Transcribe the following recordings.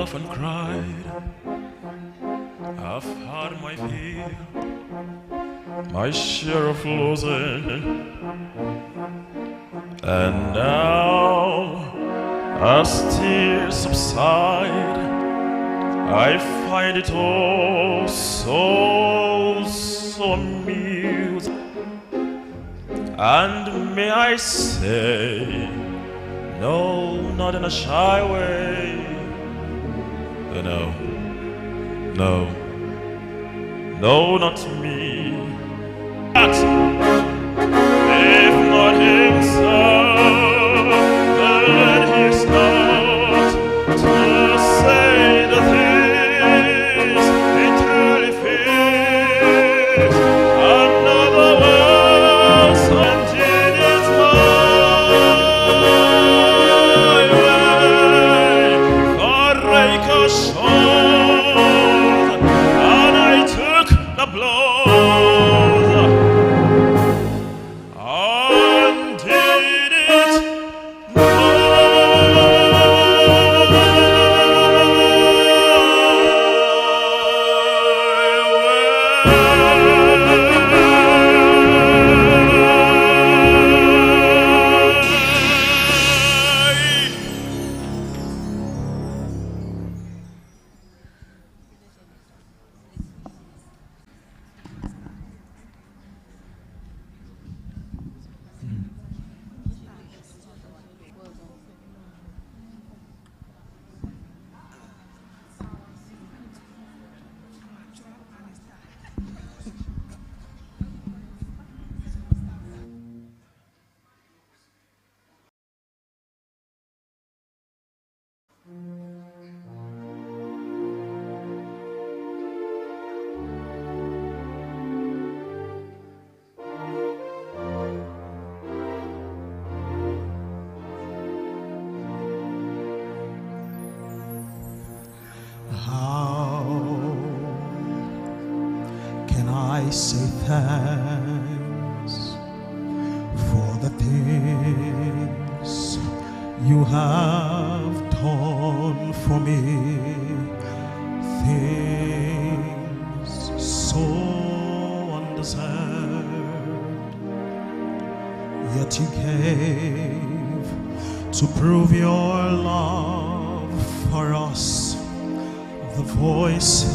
often cried, I've had my fill, my share of losing, and now, as tears subside, I find it all so amusing. And may I say, no, not in a shy way. No, not me. But if not himself, then he's not to say the things he truly feels. Another was until it's my way. For ricochet, and I took the blows and did it my How can I say thanks for the things you have done for me? Things so undeserved, yet you gave to prove your love for us. The voices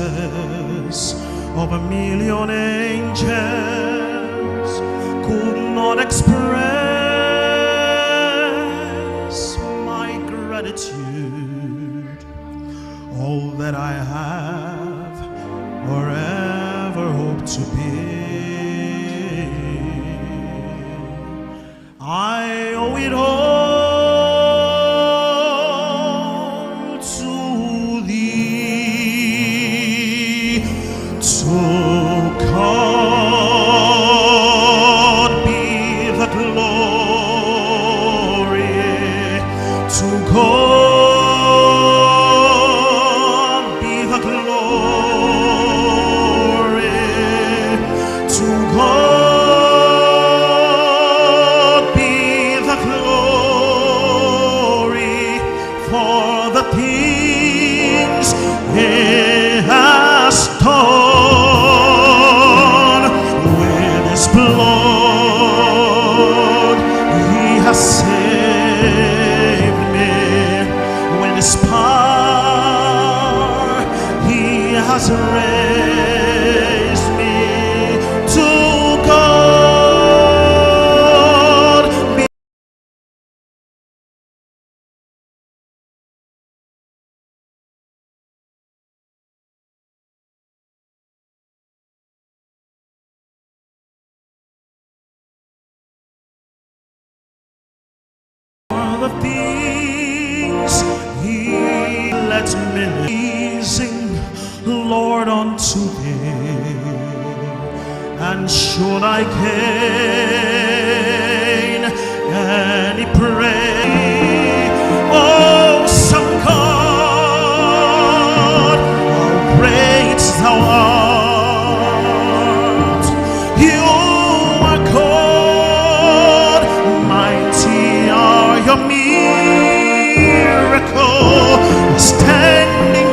of a million angels could not express my gratitude. All that I have or ever hope to be, I owe it all to thee. To God be the glory. To God be the glory. To God be the glory for the things He has done. With His blood He has saved me. With His power He has raised me. To God be the things He let me pleasing, Lord, unto Thee. And should I gain any praise, oh, some God, how great Thou art. You are God, mighty are Your miracles, standing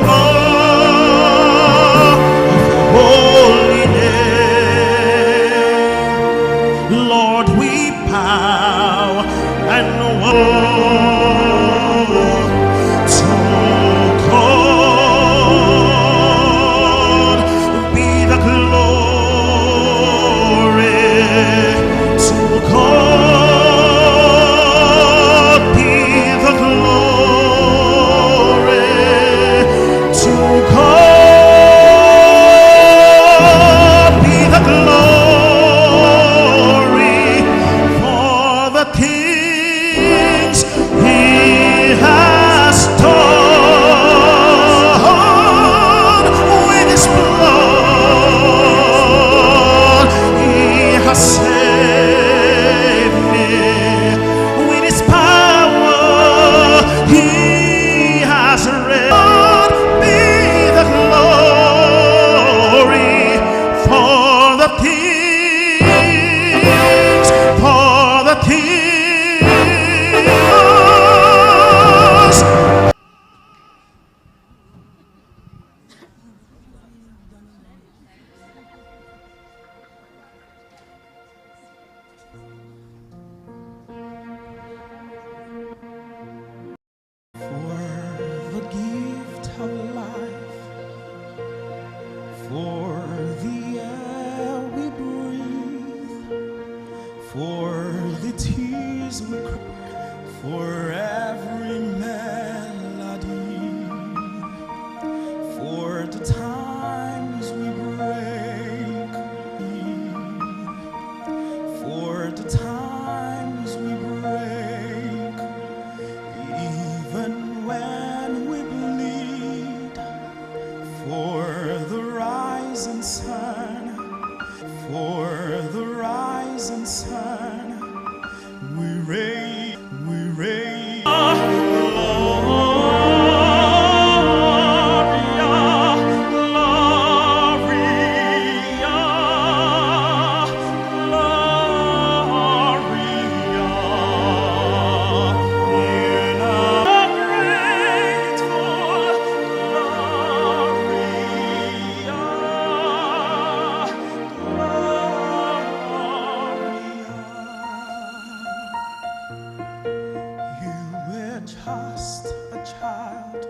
Just a child,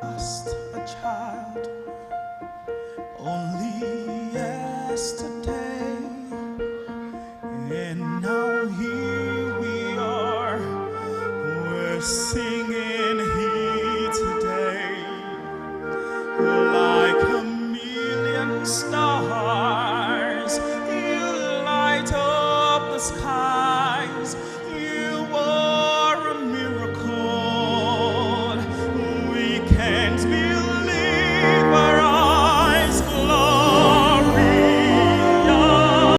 just a child, only yesterday, and now here we are, we're singing here today, like a million stars, you light up the skies, you are a miracle, we can't believe our eyes, Gloria. Gloria.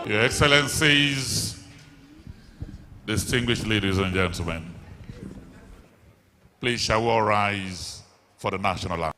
Your Excellencies, distinguished ladies and gentlemen, please shall we all rise for the national anthem.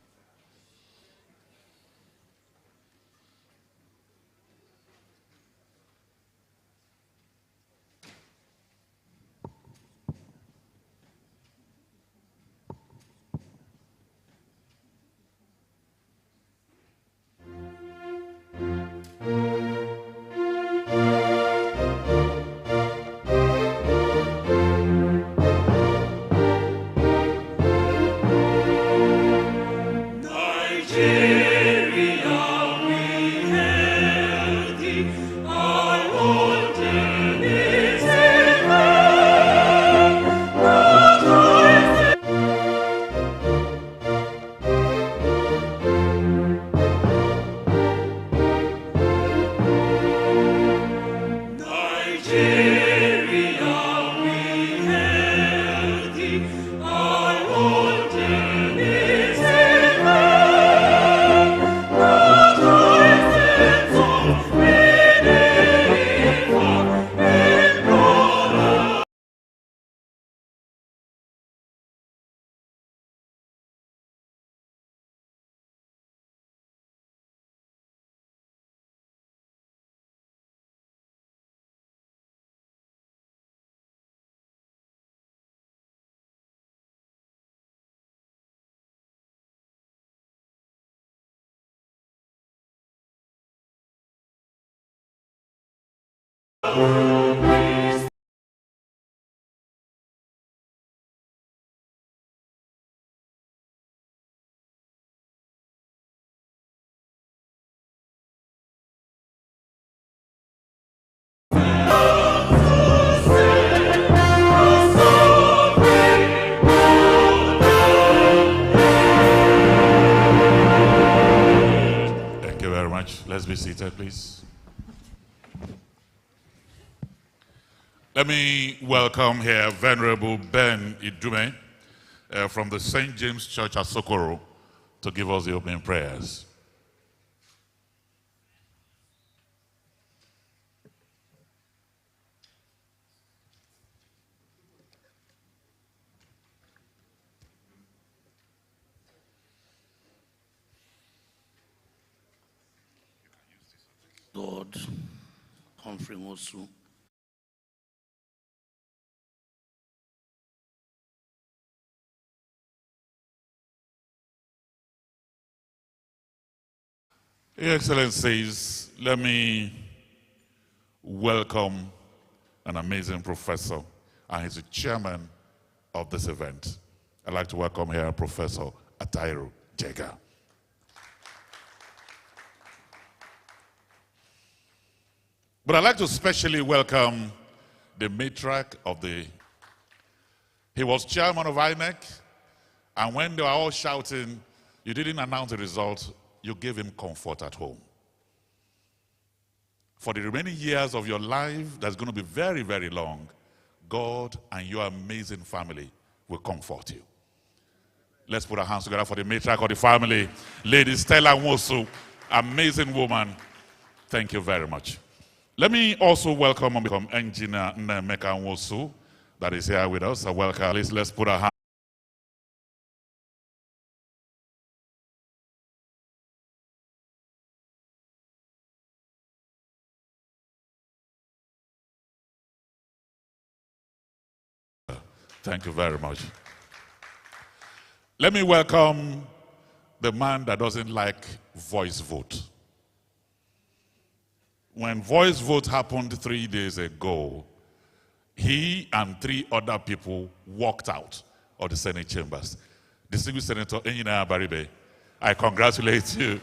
Thank you very much. Let's be seated, please. Let me welcome here Venerable Ben Idume from the St. James Church at Sokoro to give us the opening prayers. Lord Humphrey Nwosu. Your Excellencies, let me welcome an amazing professor, and he's the chairman of this event. I'd like to welcome here Professor Atairu Jega. But I'd like to specially welcome the matriarch of he was chairman of INEC, and when they were all shouting, you didn't announce the result, you gave him comfort at home. For the remaining years of your life, that's going to be very, very long, God and your amazing family will comfort you. Let's put our hands together for the matriarch of the family, Lady Stella Nwosu, amazing woman. Thank you very much. Let me also welcome Engineer Nnemeka Nwosu that is here with us. Welcome. Let's put our hands. Thank you very much. Let me welcome the man that doesn't like voice vote. When voice vote happened 3 days ago, he and 3 other people walked out of the Senate chambers. Distinguished Senator Enyina Baribe, I congratulate you.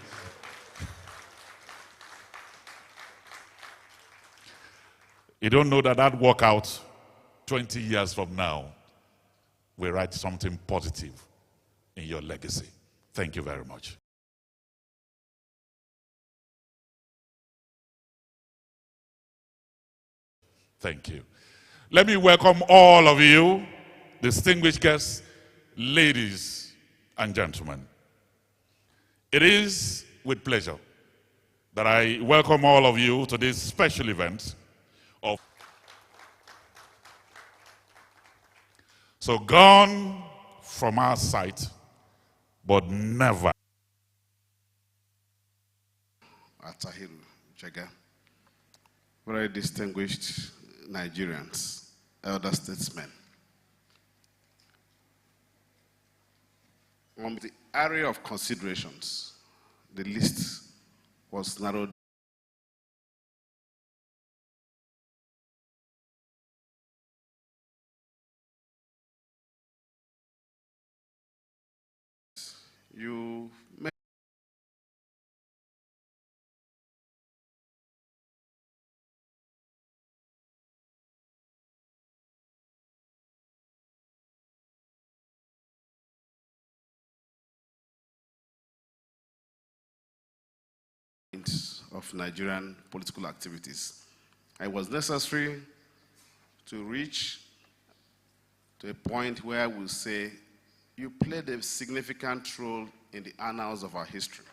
You don't know that walkout 20 years from now will write something positive in your legacy. Thank you very much. Thank you. Let me welcome all of you, distinguished guests, ladies and gentlemen. It is with pleasure that I welcome all of you to this special event of so gone from our sight, but never. Atahiru Jega, very distinguished Nigerians, elder statesmen. On the area of considerations, the list was narrowed. You may of Nigerian political activities. It was necessary to reach to a point where we say you played a significant role in the annals of our history.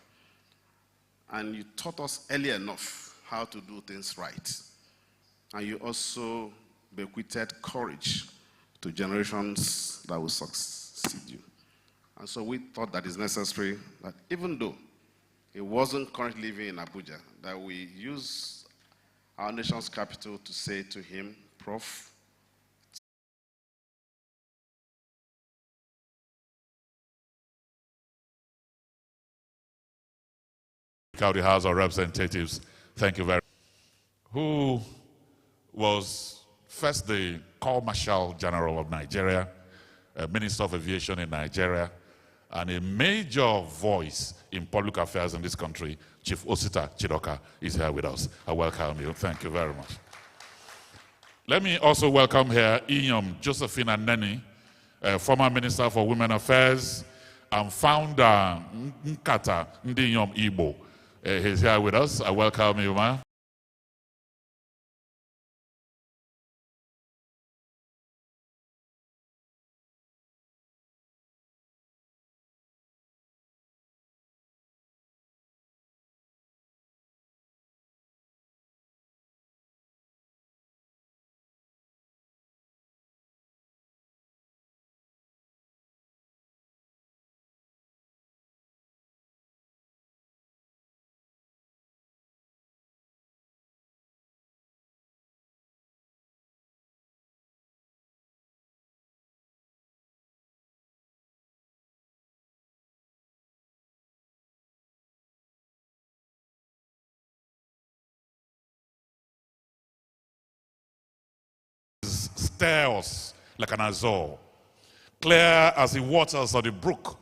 And you taught us early enough how to do things right. And you also bequeathed courage to generations that will succeed you. And so we thought that it's necessary that even though he wasn't currently living in Abuja, that we use our nation's capital to say to him, Prof, County House of Representatives, thank you very much. Who was first the Corps Marshal General of Nigeria, Minister of Aviation in Nigeria, and a major voice in public affairs in this country, Chief Osita Chidoka, is here with us. I welcome you. Thank you very much. Let me also welcome here Inyom Josephina Neni, former Minister for Women Affairs and founder Nkata Ndi Inyom Igbo. He's here with us. I welcome you, ma. Stare us like an azure, clear as the waters of the brook,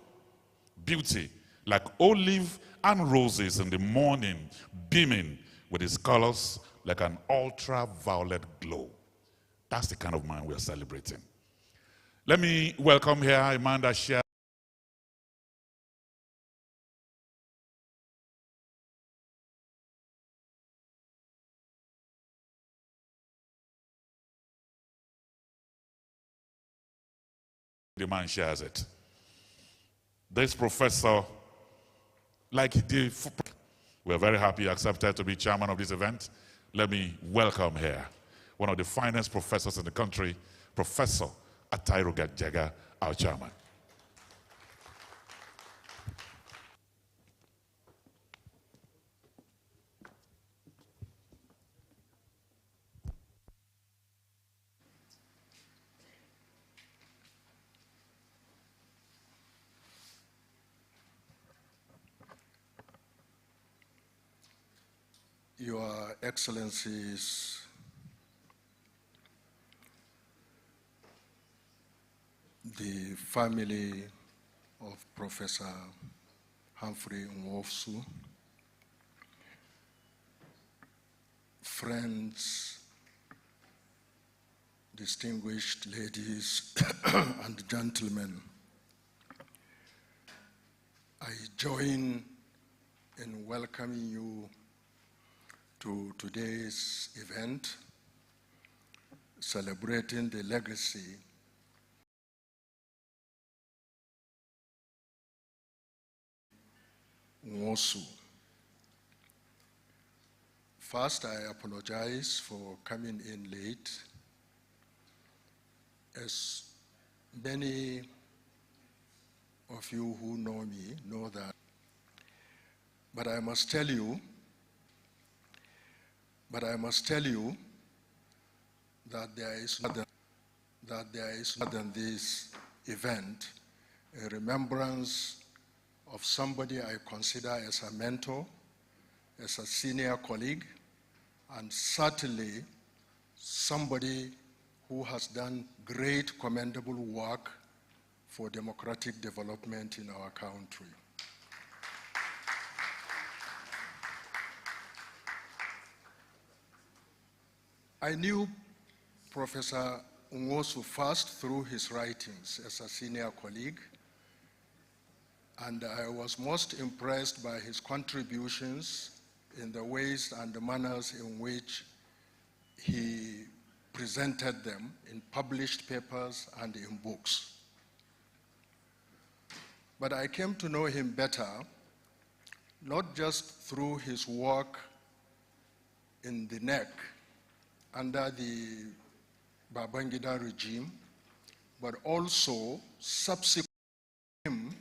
beauty like olive and roses in the morning, beaming with its colors like an ultraviolet glow. That's the kind of man we're celebrating. Let me welcome here Amanda Shea. The man shares it. This professor, like he did, we're very happy he accepted to be chairman of this event. Let me welcome here one of the finest professors in the country, Professor Atahiru Jega, our chairman. Your Excellencies, the family of Professor Humphrey Nwosu, friends, distinguished ladies and gentlemen, I join in welcoming you to today's event, celebrating the legacy Nwosu. First, I apologize for coming in late. As many of you who know me know that. But I must tell you that there is more than this event, a remembrance of somebody I consider as a mentor, as a senior colleague, and certainly somebody who has done great commendable work for democratic development in our country. I knew Professor Nwosu first through his writings as a senior colleague, and I was most impressed by his contributions in the ways and the manners in which he presented them in published papers and in books. But I came to know him better, not just through his work in the NEC under the Babangida regime, but also subsequent to him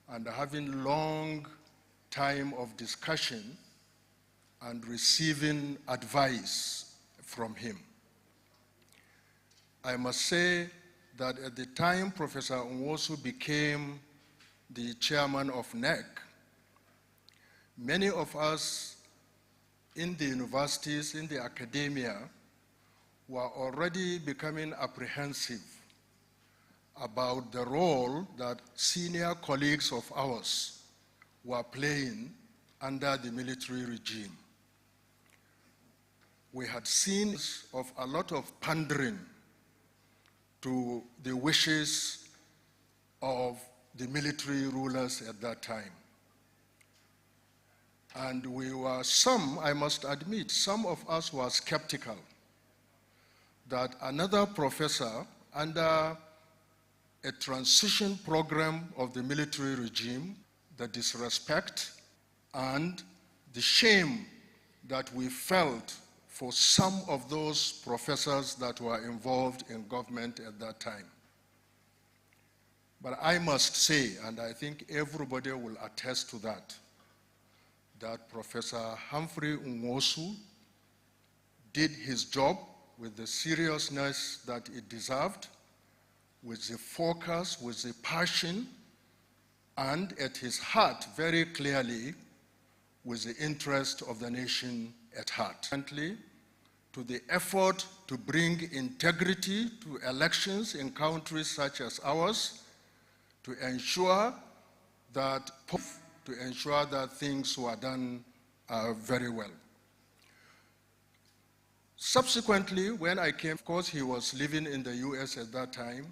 and having long time of discussion and receiving advice from him. I must say that at the time Professor Nwosu became the chairman of NEC, many of us in the universities, in the academia, were already becoming apprehensive about the role that senior colleagues of ours were playing under the military regime. We had seen of a lot of pandering to the wishes of the military rulers at that time. And we were I must admit, some of us were skeptical that another professor under a transition program of the military regime, the disrespect and the shame that we felt for some of those professors that were involved in government at that time. But I must say, and I think everybody will attest to that Professor Humphrey Nwosu did his job with the seriousness that it deserved, with the focus, with the passion, and at his heart, very clearly, with the interest of the nation at heart. To the effort to bring integrity to elections in countries such as ours, to ensure that things were done very well. Subsequently, when I came, of course, he was living in the US at that time,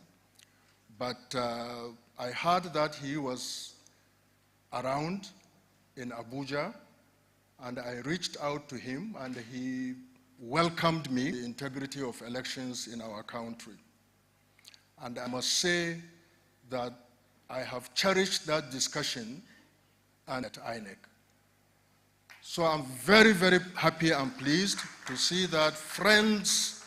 but I heard that he was around in Abuja, and I reached out to him, and he welcomed me, the integrity of elections in our country. And I must say that I have cherished that discussion and at INEC. So I'm very, very happy and pleased to see that friends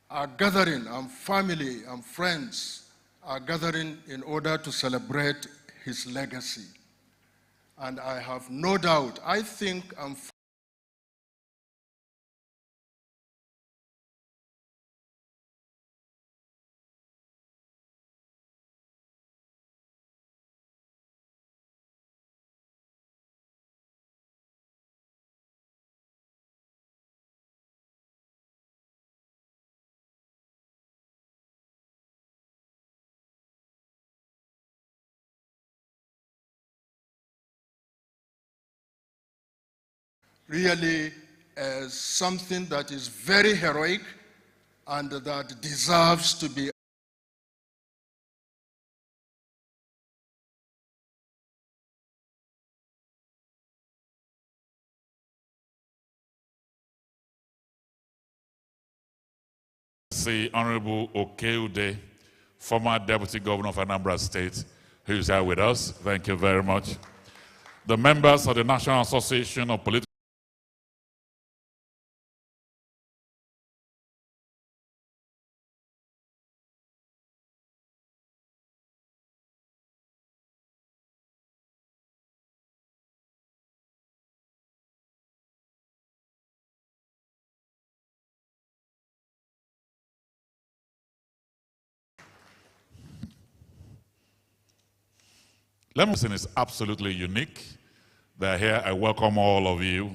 are gathering, and family and friends are gathering in order to celebrate his legacy. And I have no doubt, I think I'm really as something that is very heroic and that deserves to be the Honorable Okeude, former Deputy Governor of Anambra State, who is here with us. Thank you very much. The members of the National Association of Political Let me say it's absolutely unique. They're here. I welcome all of you.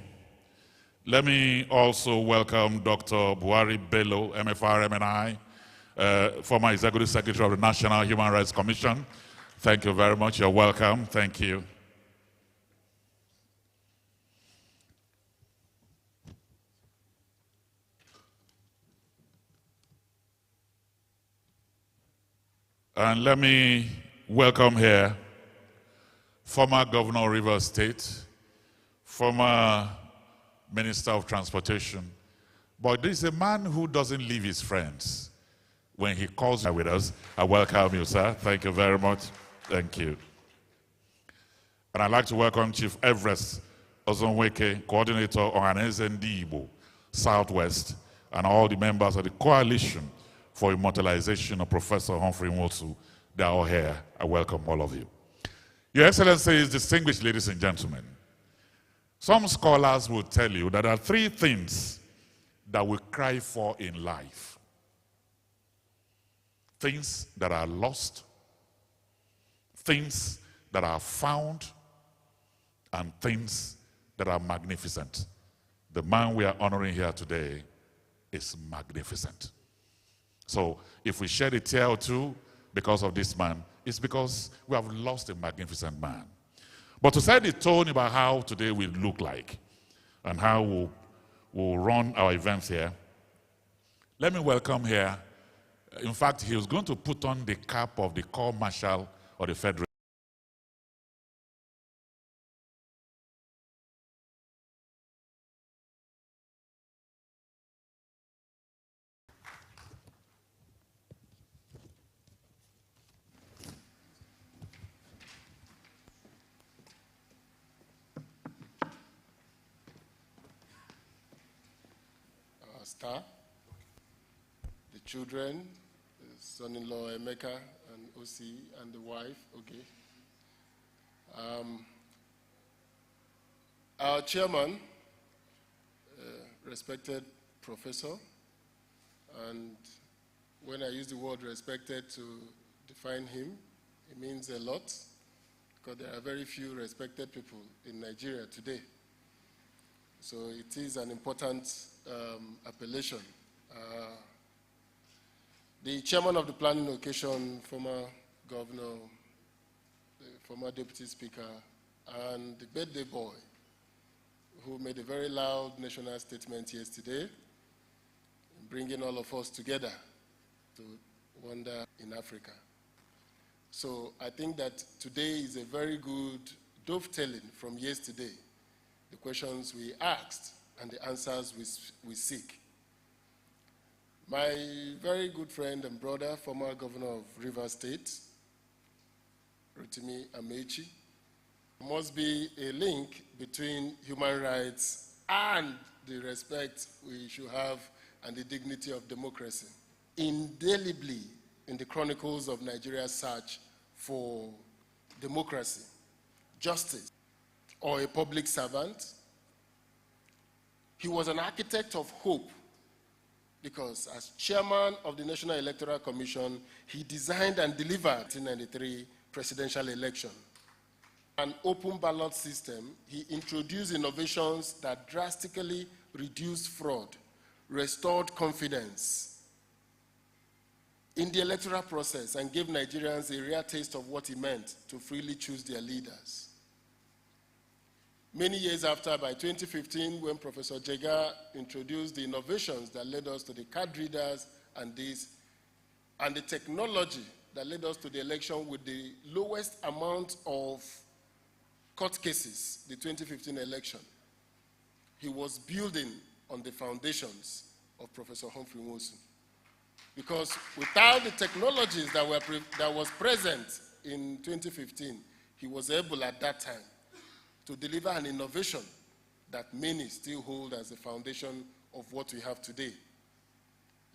Let me also welcome Dr. Buhari Bello, MFR, MNI, former Executive Secretary of the National Human Rights Commission. Thank you very much. You're welcome. Thank you. And let me welcome here former Governor of Rivers State, former Minister of Transportation. But this is a man who doesn't leave his friends. When he calls with us, I welcome you, sir. Thank you very much. Thank you. And I'd like to welcome Chief Everest Ozonweke, Coordinator on Aneze Igbo, Southwest, and all the members of the Coalition for Immortalization of Professor Humphrey Nwosu. They are all here. I welcome all of you. Your Excellencies, distinguished ladies and gentlemen, some scholars will tell you that there are three things that we cry for in life. Things that are lost, things that are found, and things that are magnificent. The man we are honoring here today is magnificent. So if we shed a tear or two because of this man, it's because we have lost a magnificent man. But to set the tone about how today will look like and how we'll run our events here, let me welcome here. In fact, he was going to put on the cap of the Corps Marshal of the Federal. Star, the children, the son-in-law Emeka and Osi, and the wife, okay. Our chairman, respected professor, and when I use the word respected to define him, it means a lot, because there are very few respected people in Nigeria today. So it is an important appellation. The chairman of the planning occasion, former governor, former deputy speaker, and the birthday boy, who made a very loud national statement yesterday, bringing all of us together to wonder in Africa. So I think that today is a very good dovetailing from yesterday, the questions we asked and the answers we seek. My very good friend and brother, former governor of Rivers State, Rotimi Amechi, must be a link between human rights and the respect we should have and the dignity of democracy. Indelibly in the chronicles of Nigeria's search for democracy, justice, or a public servant, he was an architect of hope, because as chairman of the National Electoral Commission, he designed and delivered the 1993 presidential election. An open ballot system, he introduced innovations that drastically reduced fraud, restored confidence in the electoral process, and gave Nigerians a real taste of what it meant to freely choose their leaders. Many years after, by 2015, when Professor Jega introduced the innovations that led us to the card readers and the technology that led us to the election with the lowest amount of court cases, the 2015 election, he was building on the foundations of Professor Humphrey Nwosu. Because without the technologies that was present in 2015, he was able at that time to deliver an innovation that many still hold as the foundation of what we have today.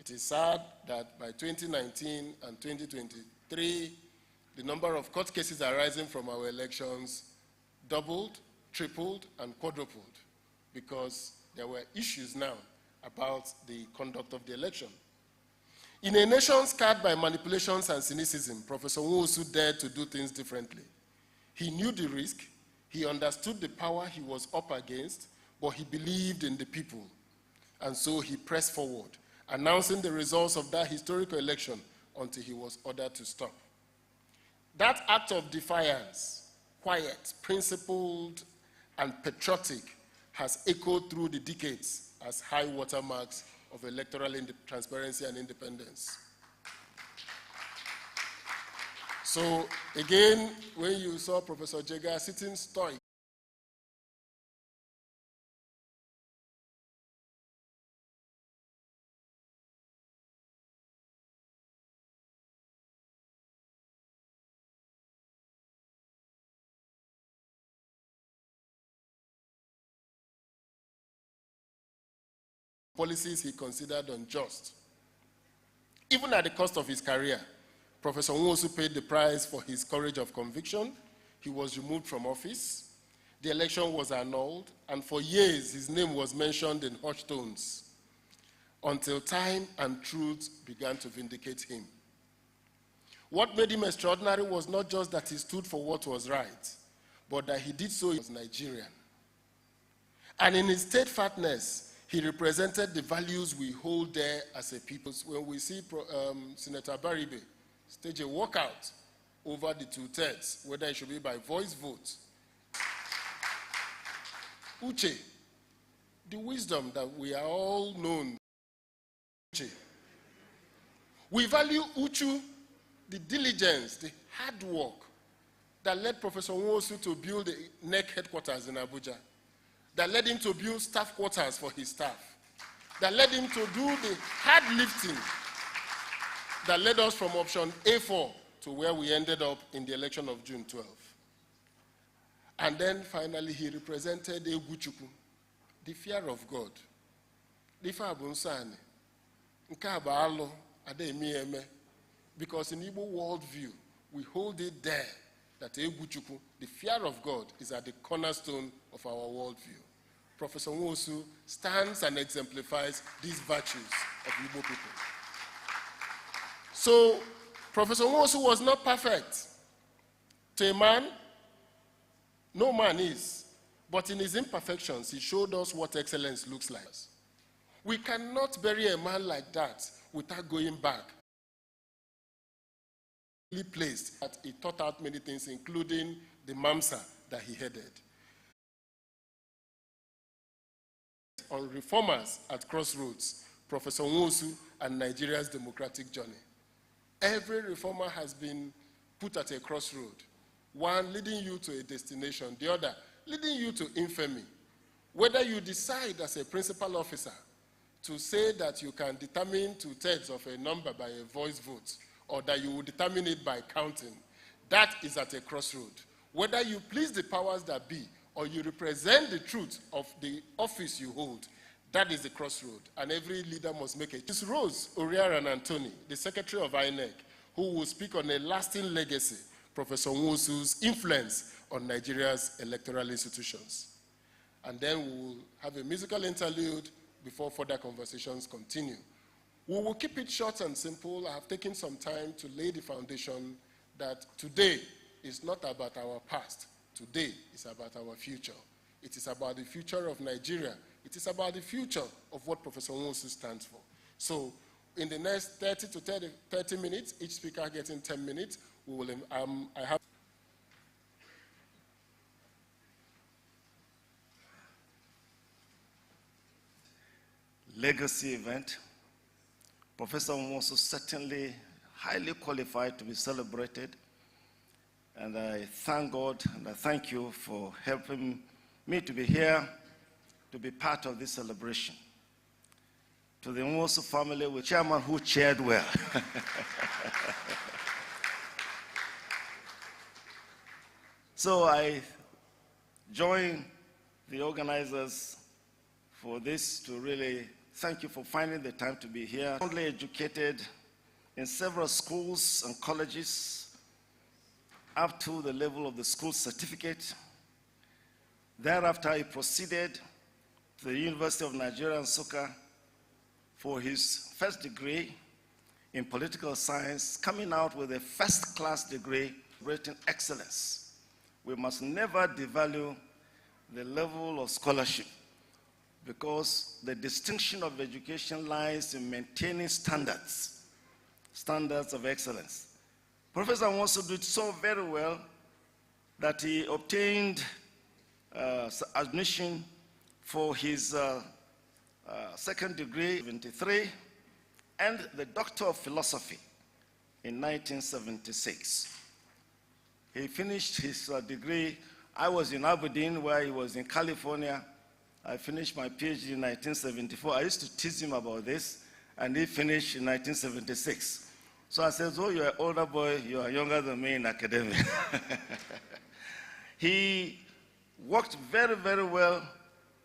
It is sad that by 2019 and 2023, the number of court cases arising from our elections doubled, tripled, and quadrupled, because there were issues now about the conduct of the election. In a nation scarred by manipulations and cynicism, Professor Nwosu dared to do things differently. He knew the risk, he understood the power he was up against, but he believed in the people. And so he pressed forward, announcing the results of that historical election until he was ordered to stop. That act of defiance, quiet, principled, and patriotic, has echoed through the decades as high watermarks of electoral transparency and independence. So again, when you saw Professor Jega sitting stoic, policies he considered unjust. Even at the cost of his career, Professor Nwosu paid the price for his courage of conviction. He was removed from office. The election was annulled, and for years his name was mentioned in hushed tones until time and truth began to vindicate him. What made him extraordinary was not just that he stood for what was right, but that he did so as Nigerian. And in his steadfastness, he represented the values we hold dear as a people. When we see Senator Baribe stage a walkout over the 2/3, whether it should be by voice vote, Uche, the wisdom that we are all known. Uche. We value Uchu, the diligence, the hard work that led Professor Nwosu to build the NEC headquarters in Abuja, that led him to build staff quarters for his staff, that led him to do the hard lifting, that led us from option A4 to where we ended up in the election of June 12. And then finally he represented Eguchukwu, the fear of God. Because in Igbo worldview, we hold it there that Eguchukwu, the fear of God, is at the cornerstone of our worldview. Professor Nwosu stands and exemplifies these virtues of Igbo people. So, Professor Nwosu was not perfect. To a man, no man is. But in his imperfections, he showed us what excellence looks like. We cannot bury a man like that without going back. He placed that he taught out many things, including the MAMSA that he headed. On reformers at crossroads, Professor Nwosu and Nigeria's democratic journey. Every reformer has been put at a crossroad, one leading you to a destination, the other leading you to infamy. Whether you decide as a principal officer to say that you can determine 2/3 of a number by a voice vote, or that you will determine it by counting, that is at a crossroad. Whether you please the powers that be, or you represent the truth of the office you hold, that is the crossroad, and every leader must make it. It's Rose Oriaran Anthony, the Secretary of INEC, who will speak on a lasting legacy, Professor Nwosu's influence on Nigeria's electoral institutions. And then we will have a musical interlude before further conversations continue. We will keep it short and simple. I have taken some time to lay the foundation that today is not about our past. Today is about our future. It is about the future of Nigeria. It is about the future of what Professor Nwosu stands for. So in the next 30 to 30 minutes, each speaker getting 10 minutes, we will, I have legacy event. Professor Nwosu certainly highly qualified to be celebrated. And I thank God and I thank you for helping me to be here, to be part of this celebration. To the Nwosu family, with chairman who chaired well. So I join the organizers for this to really thank you for finding the time to be here. Only educated in several schools and colleges up to the level of the school certificate. Thereafter, he proceeded to the University of Nigeria, Nsukka, for his first degree in political science, coming out with a first-class degree, rating excellence, we must never devalue the level of scholarship, because the distinction of education lies in maintaining standards of excellence. Professor Nwosu did so very well that he obtained admission for his second degree in 1973 and the Doctor of Philosophy in 1976. He finished his degree. I was in Aberdeen, where he was in California. I finished my PhD in 1974. I used to tease him about this, and he finished in 1976. So I said, oh, you're an older boy, you are younger than me in academia. He worked very, very well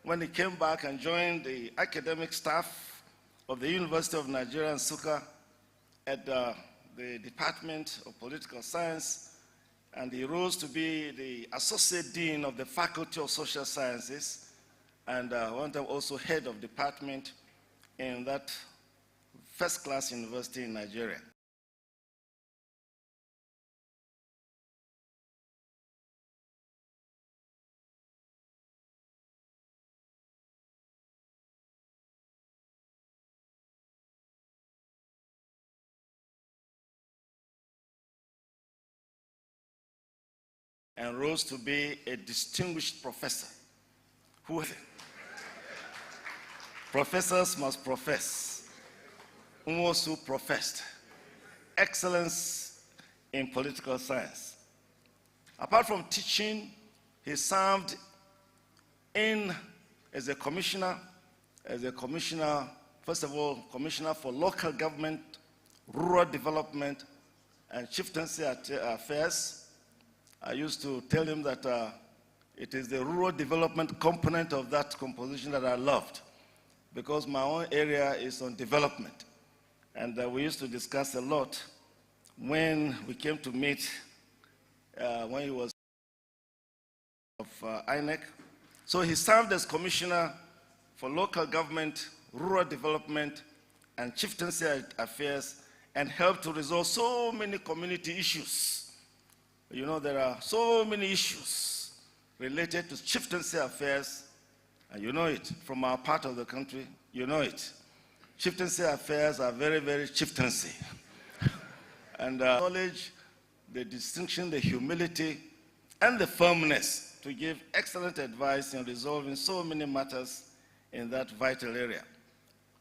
when he came back and joined the academic staff of the University of Nigeria, Nsukka, at the Department of Political Science, and he rose to be the Associate Dean of the Faculty of Social Sciences, and one time also head of department in that first-class university in Nigeria. And rose to be a distinguished professor. Professors must profess. Nwosu professed excellence in political science. Apart from teaching, he served as a commissioner, first of all, commissioner for local government, rural development, and chieftaincy affairs. I used to tell him that it is the rural development component of that composition that I loved, because my own area is on development. And we used to discuss a lot when we came to meet when he was of INEC. So he served as commissioner for local government, rural development, and chieftaincy affairs, and helped to resolve so many community issues. You know, there are so many issues related to chieftaincy affairs, and you know it from our part of the country, you know it. Chieftaincy affairs are very, very chieftaincy. And knowledge, the distinction, the humility, and the firmness to give excellent advice in resolving so many matters in that vital area.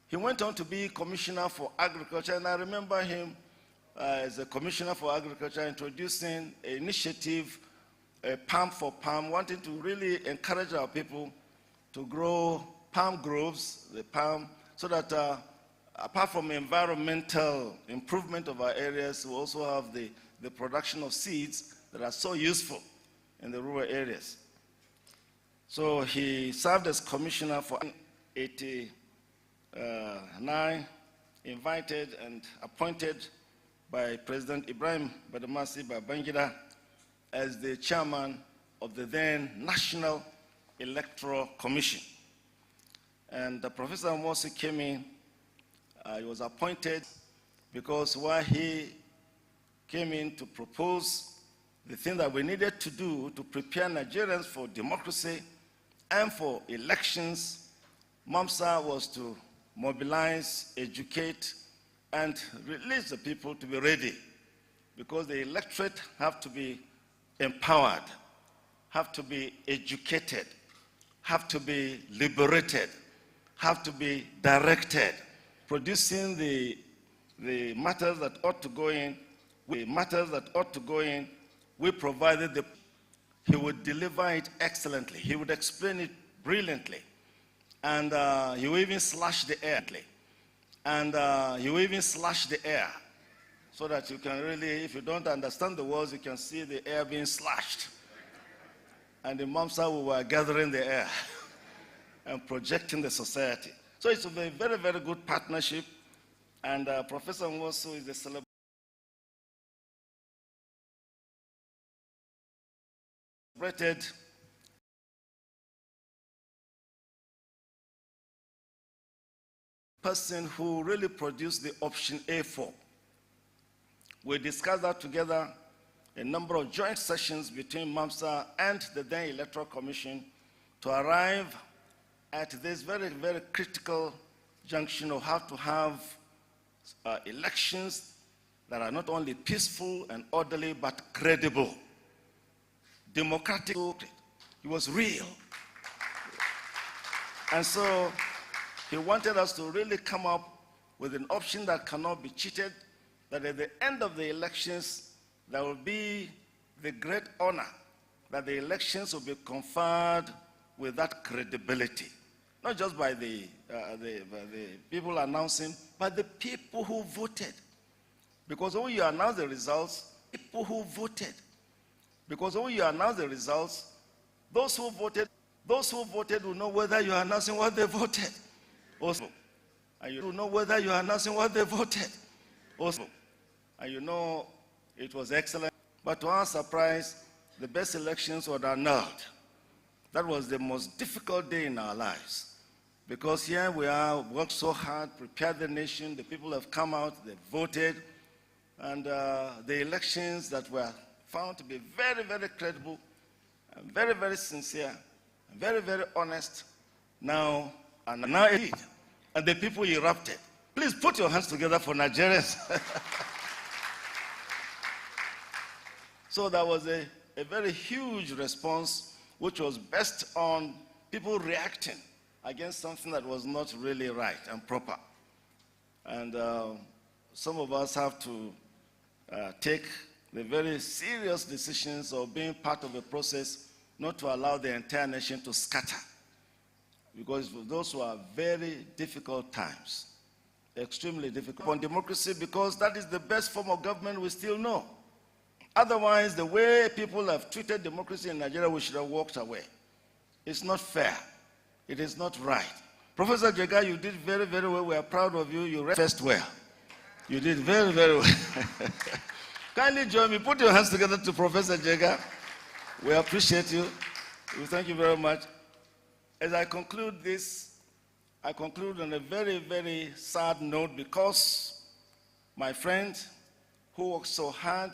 He went on to be Commissioner for Agriculture, and I remember him as a Commissioner for Agriculture introducing an initiative, Palm for Palm, wanting to really encourage our people to grow palm groves, the palm, so that apart from environmental improvement of our areas, we also have the production of seeds that are so useful in the rural areas. So he served as commissioner for 1989, invited and appointed by President Ibrahim Badamasi Babangida as the chairman of the then National Electoral Commission. And Professor Nwosu came in, he was appointed because while he came in to propose the thing that we needed to do to prepare Nigerians for democracy and for elections, MAMSA was to mobilize, educate, and release the people to be ready, because the electorate have to be empowered, have to be educated, have to be liberated, have to be directed, producing the matters that ought to go in, we provided he would deliver it excellently. He would explain it brilliantly. And he would even slash the air. And he will even slash the air so that you can really, if you don't understand the words, you can see the air being slashed. And the MAMSA were gathering the air and projecting the society. So it's a very, very, very good partnership. And Professor Nwosu is a celebrated person who really produced the option A4. We discussed that together a number of joint sessions between MAMSA and the then Electoral Commission to arrive at this very, very critical junction of how to have elections that are not only peaceful and orderly, but credible, democratic. It was real. And so he wanted us to really come up with an option that cannot be cheated, that at the end of the elections, there will be the great honor that the elections will be conferred with that credibility. Not just by the people announcing, but the people who voted. Because when you announce the results, people who voted. Because when you announce the results, those who voted will know whether you are announcing what they voted. Also, and you will know whether you are announcing what they voted. Also, and you know it was excellent. But to our surprise, the best elections were annulled. That was the most difficult day in our lives. Because here we are, worked so hard, prepared the nation, the people have come out, they voted, and the elections that were found to be very, very credible, and very, very sincere, and very, very honest, now indeed, and the people erupted. Please put your hands together for Nigerians. So there was a very huge response, which was based on people reacting against something that was not really right and proper. And some of us have to take the very serious decisions of being part of a process not to allow the entire nation to scatter. Because those were very difficult times, extremely difficult on democracy, because that is the best form of government we still know. Otherwise, the way people have treated democracy in Nigeria, we should have walked away. It's not fair. It is not right. Professor Jega, you did very, very well. We are proud of you. You first well. You did very, very well. Kindly join me. Put your hands together to Professor Jega. We appreciate you. We thank you very much. As I conclude this, I conclude on a very, very sad note, because my friend who worked so hard,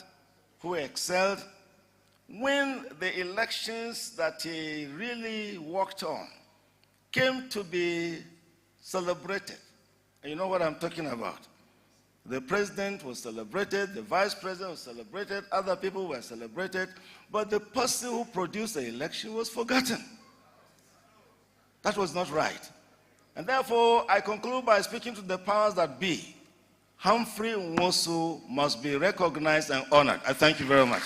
who excelled, when the elections that he really worked on came to be celebrated, and you know what I'm talking about. The president was celebrated, the vice president was celebrated, other people were celebrated, but the person who produced the election was forgotten. That was not right. And therefore, I conclude by speaking to the powers that be. Humphrey Nwosu must be recognized and honored. I thank you very much.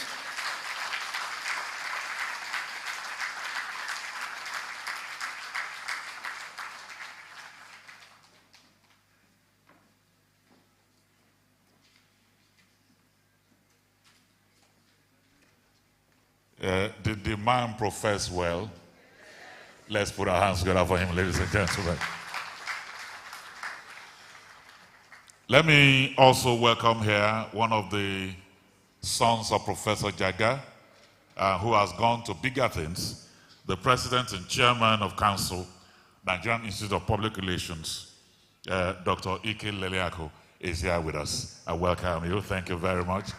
Did the man profess well? Let's put our hands together for him, ladies and gentlemen. Let me also welcome here one of the sons of Professor Jega, who has gone to bigger things, the president and chairman of Council, Nigerian Institute of Public Relations, Dr. Ike Leliako, is here with us. I welcome you. Thank you very much.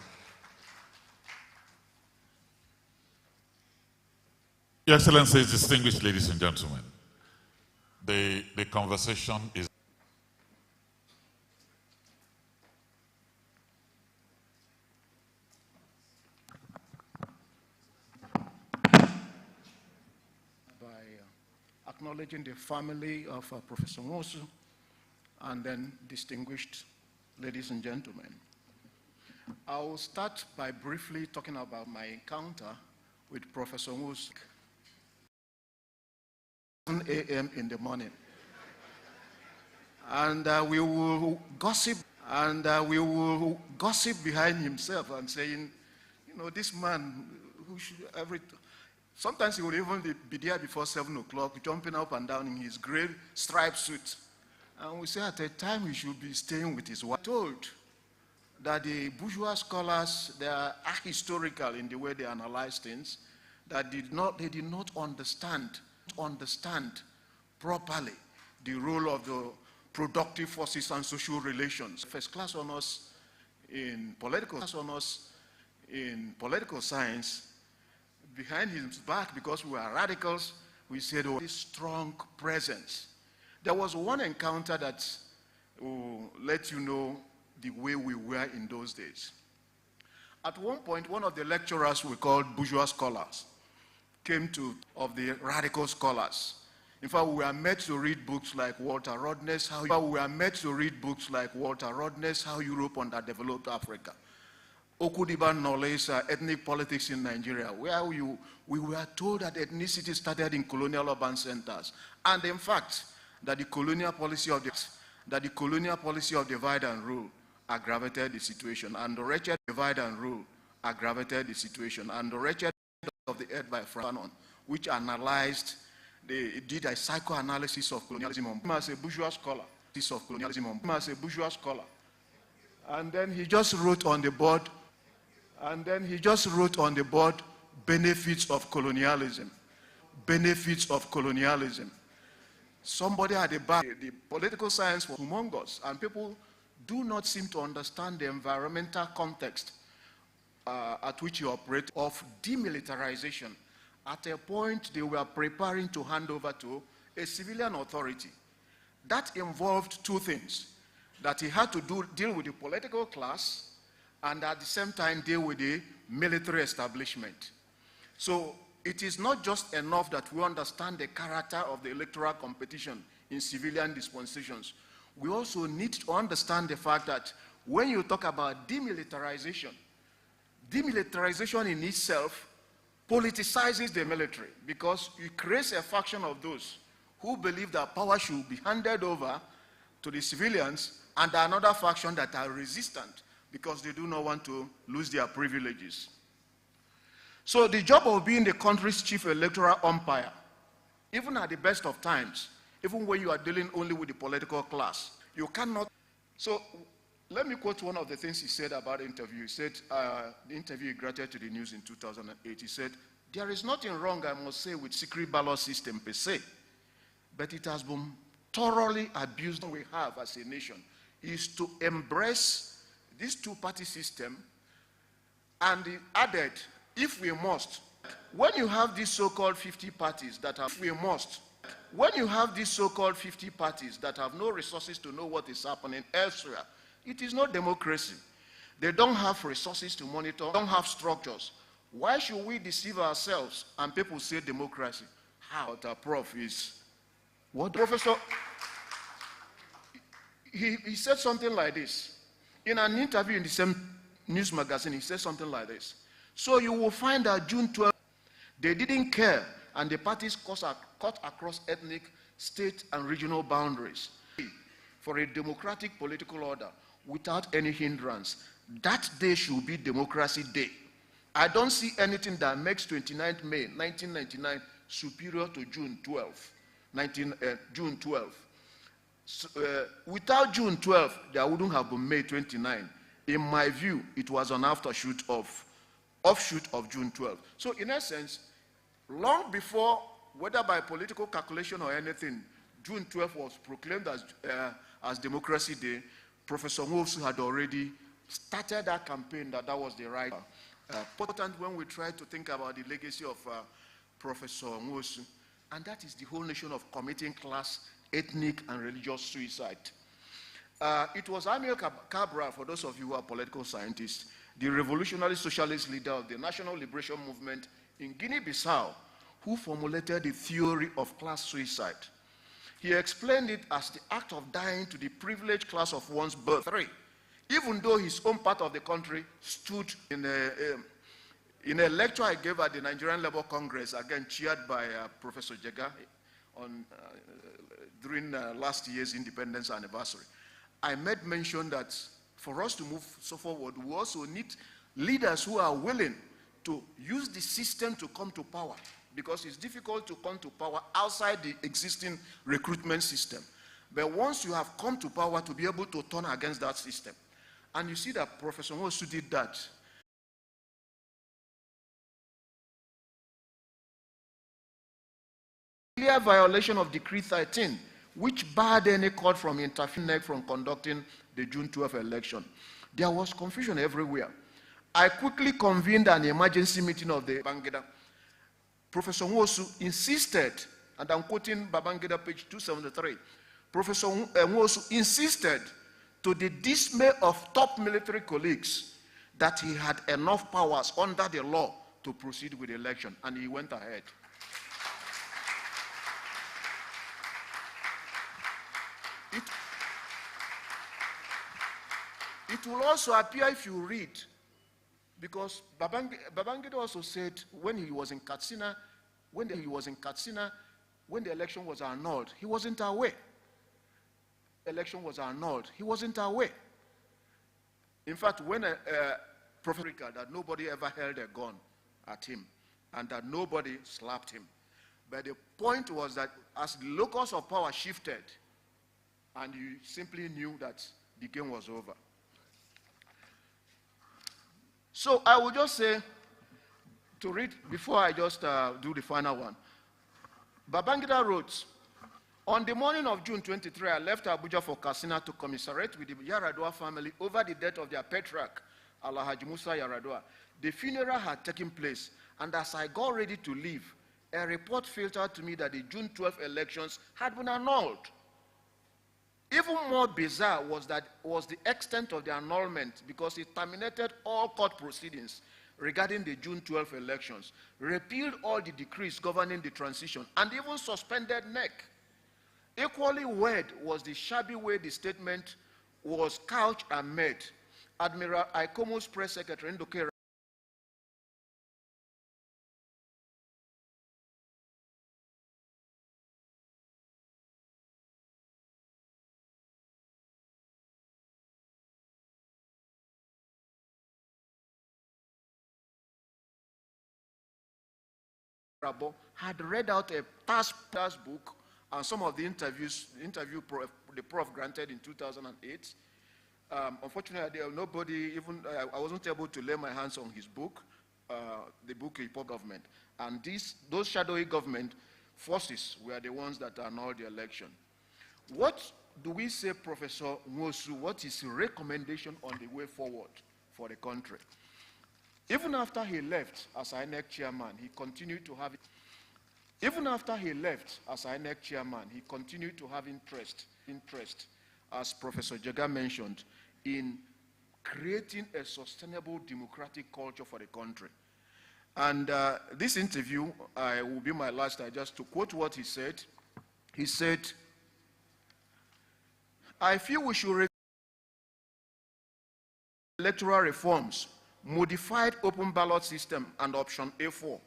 Your Excellencies, distinguished ladies and gentlemen, the conversation is by acknowledging the family of Professor Nwosu, and then distinguished ladies and gentlemen. I will start by briefly talking about my encounter with Professor Nwosu. 7 a.m. in the morning. And we will gossip, behind himself and saying, you know, this man who should sometimes he will even be there before 7 o'clock, jumping up and down in his gray striped suit. And we say at a time he should be staying with his wife. Told that the bourgeois scholars, they are ahistorical in the way they analyze things, that they did not understand properly the role of the productive forces and social relations. First class honors in political honors in political science, behind his back, because we are radicals, we said, oh, this strong presence. There was one encounter that will let you know the way we were in those days. At one point, one of the lecturers we called bourgeois scholars came to, of the radical scholars. In fact, we were made to read books like Walter Rodney's How Europe Underdeveloped Africa. Okudiban Knowledge, Ethnic Politics in Nigeria, where we were told that ethnicity started in colonial urban centers. And in fact, that the colonial policy of divide and rule aggravated the situation, and the wretched divide and rule aggravated the situation, and the wretched of the earth by Fanon, which analyzed, they did a psychoanalysis of colonialism as a bourgeois scholar, and then he just wrote on the board, benefits of colonialism. Somebody at the back, the political science was humongous, and people do not seem to understand the environmental context at which you operate of demilitarization. At a point, they were preparing to hand over to a civilian authority. That involved two things, that he had to deal with the political class and at the same time deal with the military establishment. So it is not just enough that we understand the character of the electoral competition in civilian dispensations. We also need to understand the fact that when you talk about demilitarization in itself politicizes the military, because it creates a faction of those who believe that power should be handed over to the civilians, and another faction that are resistant because they do not want to lose their privileges. So the job of being the country's chief electoral umpire, even at the best of times, even when you are dealing only with the political class, you cannot. So let me quote one of the things he said about the interview. He said, the interview he granted to the news in 2008, he said, there is nothing wrong, I must say, with secret ballot system per se, but it has been thoroughly abused we have as a nation, is to embrace this two-party system, and he added, if we must, when you have these so-called 50 parties that have, when you have these so-called 50 parties that have no resources to know what is happening elsewhere, it is not democracy. They don't have resources to monitor, don't have structures. Why should we deceive ourselves and people say democracy? How? The Prof is, what Professor, he said something like this. In an interview in the same news magazine, he said something like this. So you will find that June 12th, they didn't care, and the parties cut across ethnic, state, and regional boundaries for a democratic political order without any hindrance. That day should be Democracy Day. I don't see anything that makes 29th May 1999 superior to June 12th. June 12th. So, without June 12th, there wouldn't have been May 29. In my view, it was an offshoot of June 12th. So in essence, long before, whether by political calculation or anything, June 12th was proclaimed as Democracy Day, Professor Nwosu had already started that campaign that was the right. Important when we try to think about the legacy of Professor Nwosu, and that is the whole nation of committing class, ethnic, and religious suicide. It was Amir Cabral, for those of you who are political scientists, the revolutionary socialist leader of the National Liberation Movement in Guinea-Bissau, who formulated the theory of class suicide. He explained it as the act of dying to the privileged class of one's birth, even though his own part of the country stood in a lecture I gave at the Nigerian Labour Congress, again chaired by Professor Jega during last year's independence anniversary. I made mention that for us to move so forward, we also need leaders who are willing to use the system to come to power, because it's difficult to come to power outside the existing recruitment system. But once you have come to power, to be able to turn against that system. And you see that Professor Nwosu did that. Clear violation of Decree 13, which barred any court from interfering from conducting the June 12th election. There was confusion everywhere. I quickly convened an emergency meeting of the Babangida. Professor Nwosu insisted, and I'm quoting Babangida page 273, Professor Nwosu insisted, to the dismay of top military colleagues, that he had enough powers under the law to proceed with the election, and he went ahead. It will also appear if you read, because Babangida also said when he was in Katsina, when the election was annulled, he wasn't aware. Election was annulled, he wasn't aware. In fact, when Prophet Rika, that nobody ever held a gun at him and that nobody slapped him. But the point was that as the locus of power shifted, and you simply knew that the game was over. So I will just say, to read, before I just do the final one, Babangida wrote, on the morning of June 23, I left Abuja for Katsina to commiserate with the Yaradua family over the death of their patriarch, Alhaji Musa Yaradua. The funeral had taken place, and as I got ready to leave, a report filtered to me that the June 12 elections had been annulled. Even more bizarre was the extent of the annulment, because it terminated all court proceedings regarding the June 12 elections, repealed all the decrees governing the transition, and even suspended NEC. Equally weird was the shabby way the statement was couched and made. Admiral Ikomo's press secretary, Ndoke had read out a task book and some of the interview the prof granted in 2008. Unfortunately, nobody even, I wasn't able to lay my hands on his book, the book Report Government. And those shadowy government forces were the ones that annulled the election. What do we say, Professor Nwosu, what is his recommendation on the way forward for the country? Even after he left as INEC chairman, he continued to have interest, as Professor Jega mentioned, in creating a sustainable democratic culture for the country. And this interview will be my last. Just to quote what he said. He said, I feel we should electoral reforms, modified open ballot system, and option A4.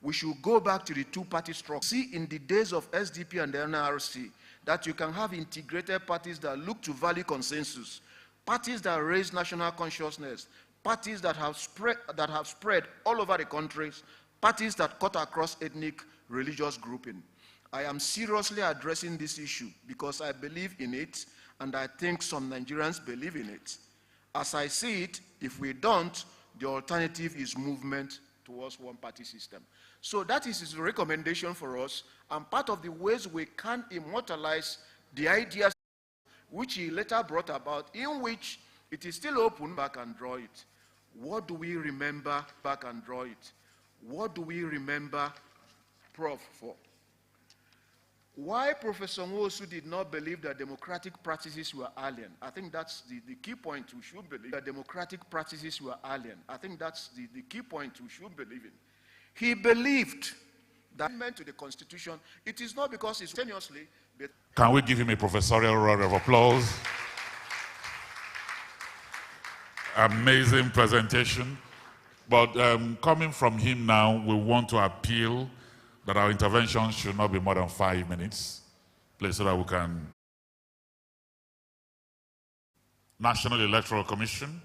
We should go back to the two-party structure. See in the days of SDP and the NRC that you can have integrated parties that look to value consensus, parties that raise national consciousness, parties that have spread all over the countries, parties that cut across ethnic, religious grouping. I am seriously addressing this issue because I believe in it, and I think some Nigerians believe in it. As I see it, if we don't, the alternative is movement towards one-party system. So that is his recommendation for us, and part of the ways we can immortalize the ideas which he later brought about, in which it is still open, back and draw it. What do we remember back and draw it? What do we remember Prof for? Why Professor Nwosu did not believe that democratic practices were alien? I think that's the key point we should believe. That democratic practices were alien. I think that's the key point we should believe in. He believed that amendment to the Constitution, it is not because it's tenuously. Can we give him a professorial round of applause? Amazing presentation. But coming from him now, we want to appeal that our intervention should not be more than 5 minutes, please, so that we can. National Electoral Commission,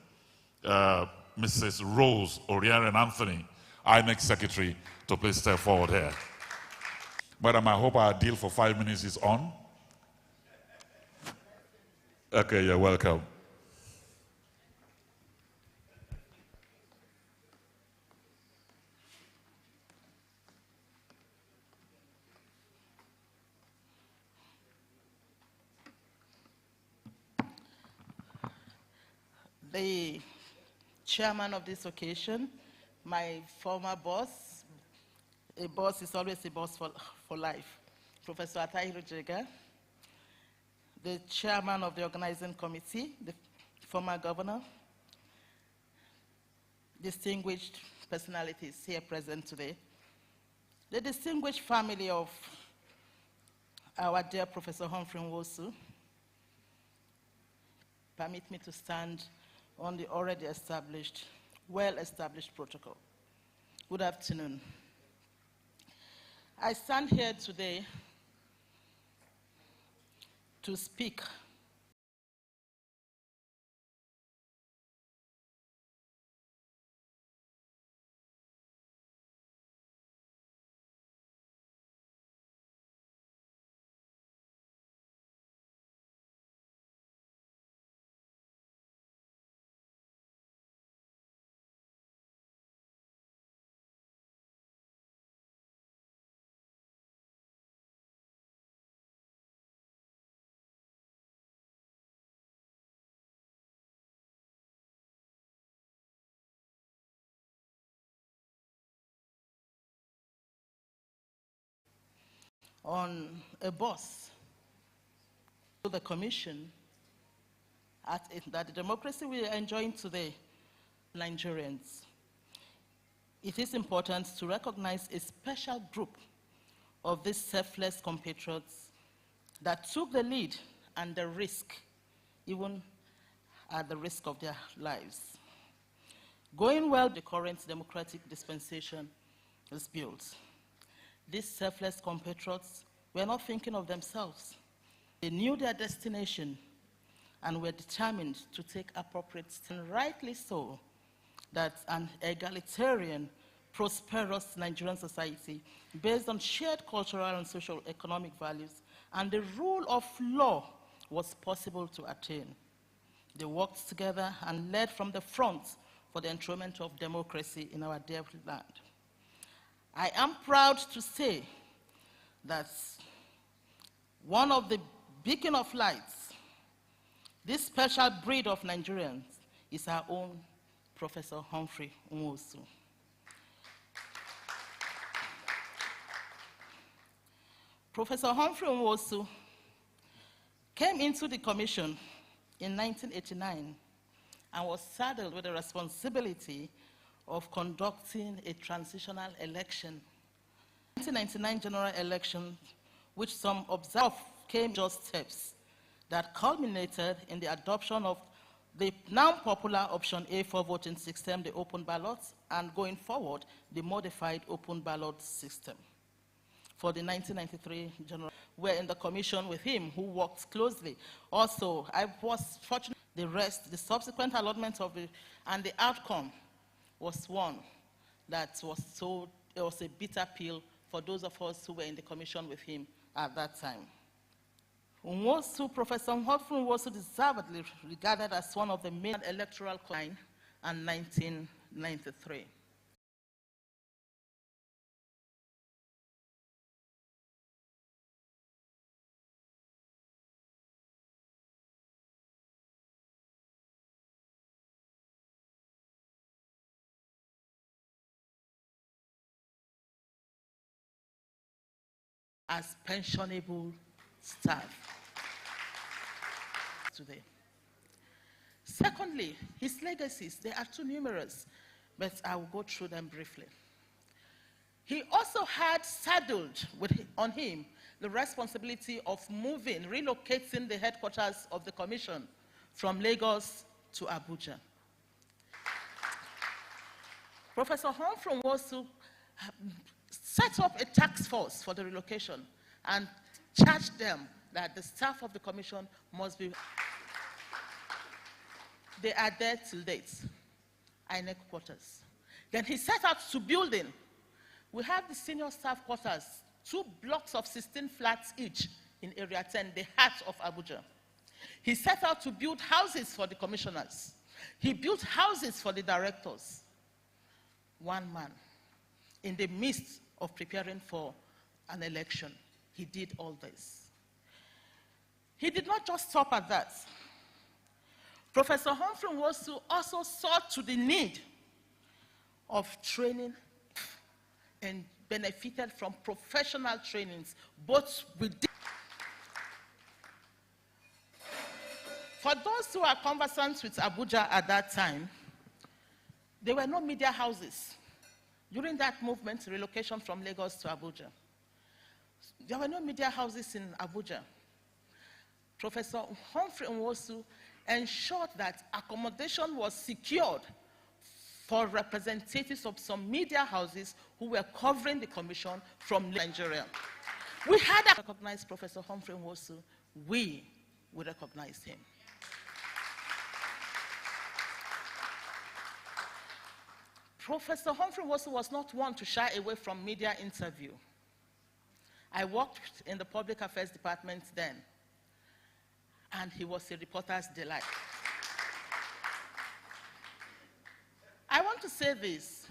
Mrs. Rose Oriana Anthony, INEC Secretary, to please step forward here. Madam, I hope our deal for 5 minutes is on. Okay, you're welcome. The chairman of this occasion, my former boss. A boss is always a boss for life. Professor Atahiru Jega, the chairman of the organizing committee, the former governor, distinguished personalities here present today, the distinguished family of our dear Professor Humphrey Nwosu. Permit me to stand on the already established, well-established protocol. Good afternoon. I stand here today to speak on a bus to the commission that the democracy we are enjoying today, Nigerians. It is important to recognize a special group of these selfless compatriots that took the lead and the risk, even at the risk of their lives. Going well, the current democratic dispensation is built. These selfless compatriots were not thinking of themselves. They knew their destination and were determined to take appropriate steps, and rightly so, that an egalitarian, prosperous Nigerian society based on shared cultural and social economic values and the rule of law was possible to attain. They worked together and led from the front for the enthronement of democracy in our dear land. I am proud to say that one of the beacon of lights, this special breed of Nigerians, is our own Professor Humphrey Nwosu. Professor Humphrey Nwosu came into the commission in 1989 and was saddled with the responsibility of conducting a transitional election. 1999 general election, which some observe came just steps that culminated in the adoption of the now popular option A for voting system, the open ballot, and going forward, the modified open ballot system. For the 1993 general, we're in the commission with him, who worked closely. Also, I was fortunate, the subsequent allotment of it, and the outcome was one that was it was a bitter pill for those of us who were in the commission with him at that time. Professor Humphrey Nwosu deservedly regarded as one of the main electoral clients in 1993. As pensionable staff today. Secondly, his legacies, they are too numerous, but I will go through them briefly. He also had saddled on him the responsibility of relocating the headquarters of the commission from Lagos to Abuja. Professor Humphrey Nwosu set up a task force for the relocation and charged them that the staff of the commission must be. They are there till date, INEC quarters. Then he set out to building. We have the senior staff quarters, 2 blocks of 16 flats each in Area 10, the heart of Abuja. He set out to build houses for the commissioners. He built houses for the directors. One man, in the midst of preparing for an election, he did all this. He did not just stop at that. Professor Humphrey Nwosu also saw to the need of training and benefited from professional trainings, both within. For those who are conversant with Abuja at that time, there were no media houses. During that movement, relocation from Lagos to Abuja, there were no media houses in Abuja. Professor Humphrey Nwosu ensured that accommodation was secured for representatives of some media houses who were covering the commission from Nigeria. We had to recognize Professor Humphrey Nwosu. We recognized him. Professor Humphrey Nwosu was not one to shy away from media interview. I worked in the public affairs department then, and he was a reporter's delight. I want to say this,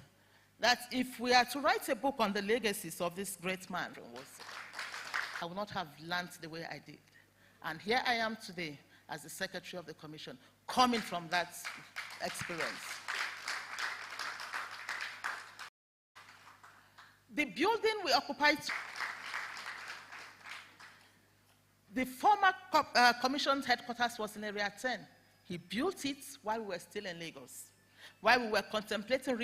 that if we are to write a book on the legacies of this great man, I would not have learned the way I did. And here I am today as the secretary of the commission, coming from that experience. The building we occupied, the former commission's headquarters was in Area 10. He built it while we were still in Lagos. While we were contemplating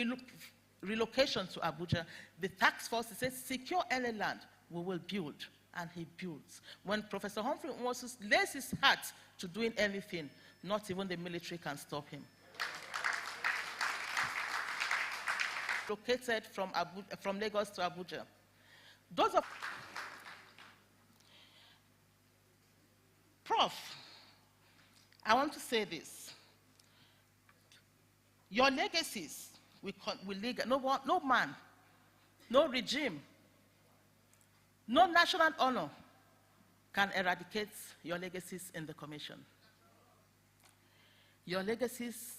relocation to Abuja, the task force said, secure any land, we will build. And he built. When Professor Humphrey Nwosu lays his heart to doing anything, not even the military can stop him. Located from Lagos to Abuja. Those of Prof, I want to say this. Your legacies will no man, no regime, no national honor can eradicate your legacies in the commission. Your legacies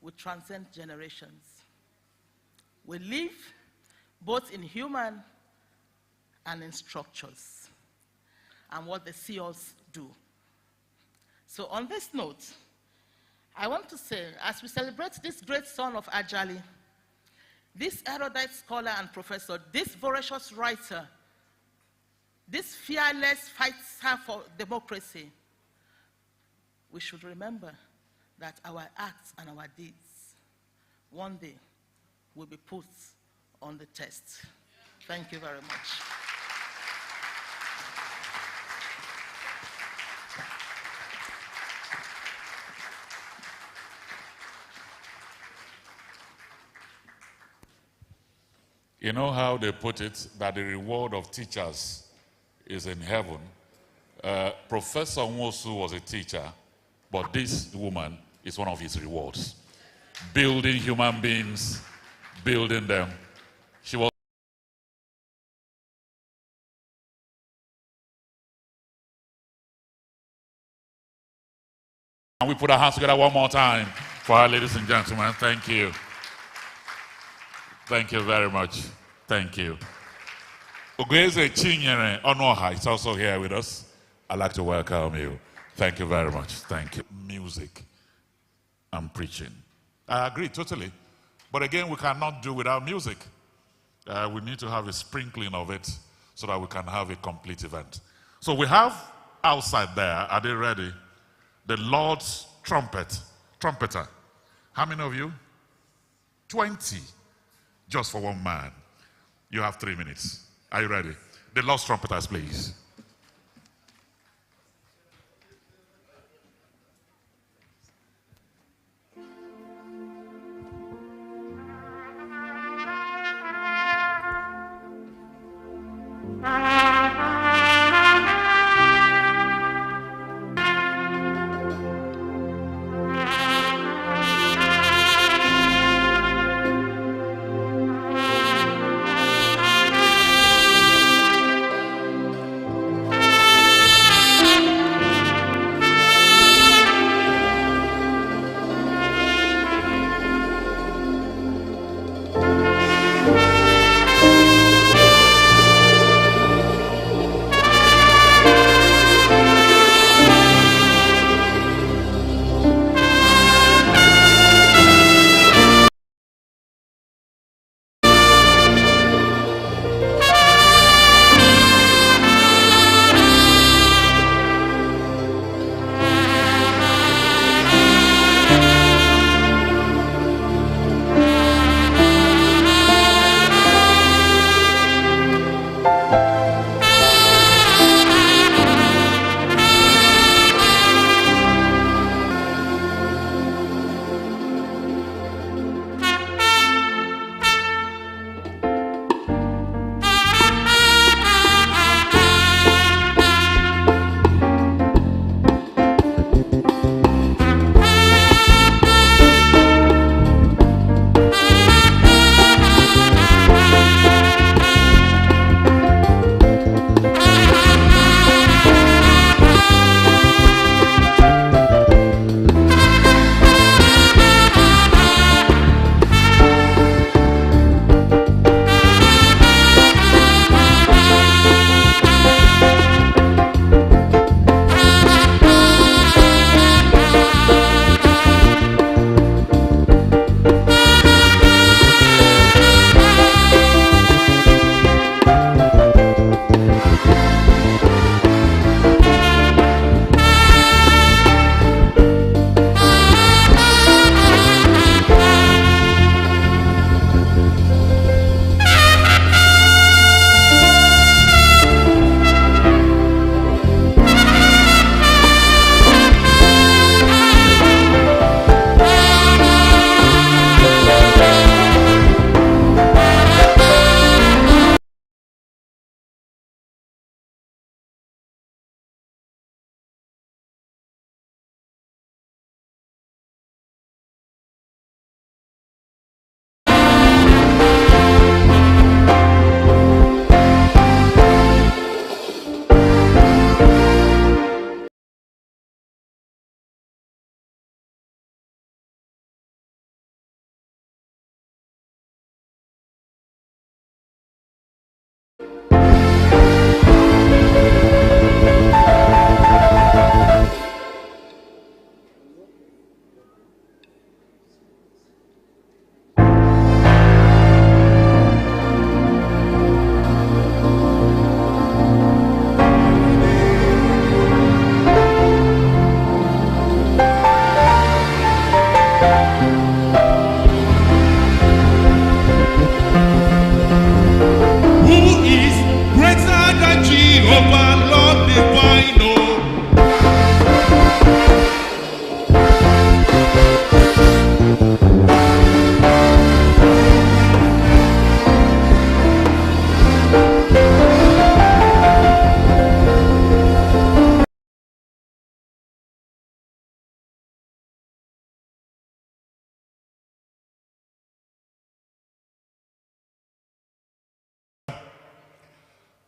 will transcend generations. We live both in human and in structures, and what they see us do. So on this note, I want to say, as we celebrate this great son of Ajali, this erudite scholar and professor, this voracious writer, this fearless fighter for democracy, we should remember that our acts and our deeds one day will be put on the test. Thank you very much. You know how they put it, that the reward of teachers is in heaven. Professor Nwosu was a teacher, but this woman is one of his rewards. Building human beings, building them. She was. And we put our hands together one more time for our ladies and gentlemen. Thank you. Thank you very much. Thank you. Ugeze Chinyere Onoha is also here with us. I'd like to welcome you. Thank you very much. Thank you. Music and preaching. I agree totally. But again, we cannot do without music. We need to have a sprinkling of it so that we can have a complete event. So we have outside there, are they ready? The Lord's trumpeter. How many of you? 20. Just for one man. You have 3 minutes. Are you ready? The Lord's trumpeters, please.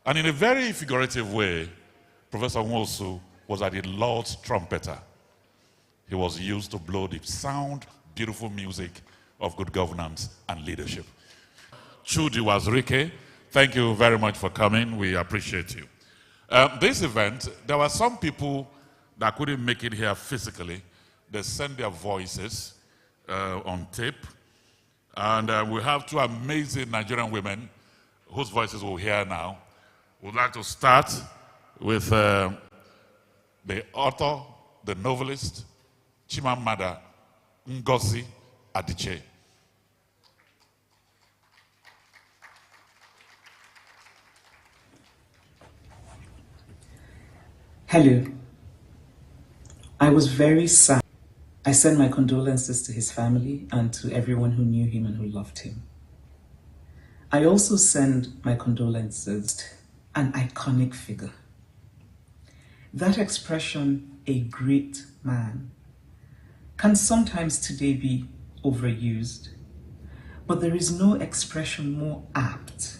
And in a very figurative way, Professor Nwosu was like the Lord's trumpeter. He was used to blow the sound, beautiful music of good governance and leadership. Chudi Wazirike, thank you very much for coming. We appreciate you. This event, there were some people that couldn't make it here physically. They sent their voices on tape. And we have two amazing Nigerian women whose voices we'll hear now. We'd like to start with the author, the novelist, Chimamanda Ngozi Adichie. Hello. I was very sad. I send my condolences to his family and to everyone who knew him and who loved him. I also send my condolences to an iconic figure. That expression, a great man, can sometimes today be overused, but there is no expression more apt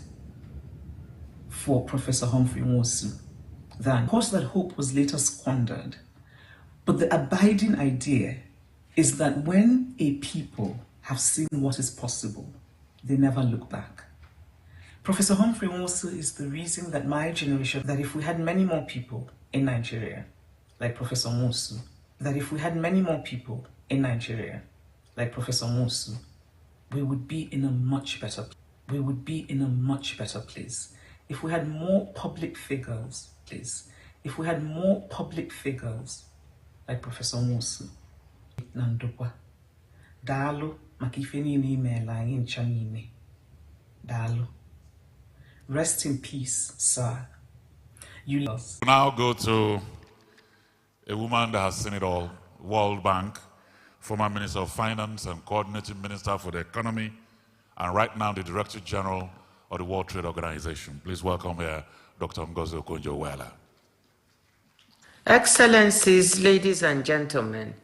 for Professor Humphrey Nwosu than, of course, that hope was later squandered, but the abiding idea is that when a people have seen what is possible, they never look back. Professor Humphrey Nwosu is the reason that my generation, that if we had many more people in Nigeria, like Professor Nwosu, that if we had many more people in Nigeria, like Professor Nwosu, we would be in a much better place. We would be in a much better place. If we had more public figures, if we had more public figures like Professor Nwosu, Nandokwa, Dalo, Makifeni Mela in Chanine, Dalo. Rest in peace, sir. You lost. Now go to a woman that has seen it all, World Bank, former Minister of Finance and Coordinating Minister for the Economy, and right now the Director General of the World Trade Organization. Please welcome here Dr. Ngozi Okonjo-Iweala. Excellencies, ladies and gentlemen,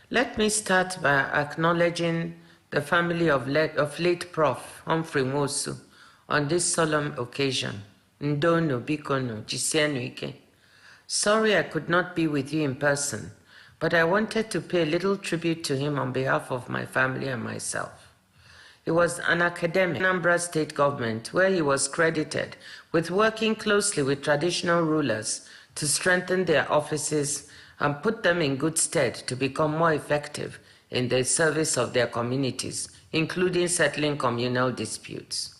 let me start by acknowledging the family of late Prof. Humphrey Nwosu on this solemn occasion. Ndono, Bikono, Jisienu Ike. Sorry I could not be with you in person, but I wanted to pay a little tribute to him on behalf of my family and myself. He was an academic in Anambra State government where he was credited with working closely with traditional rulers to strengthen their offices and put them in good stead to become more effective in the service of their communities, including settling communal disputes.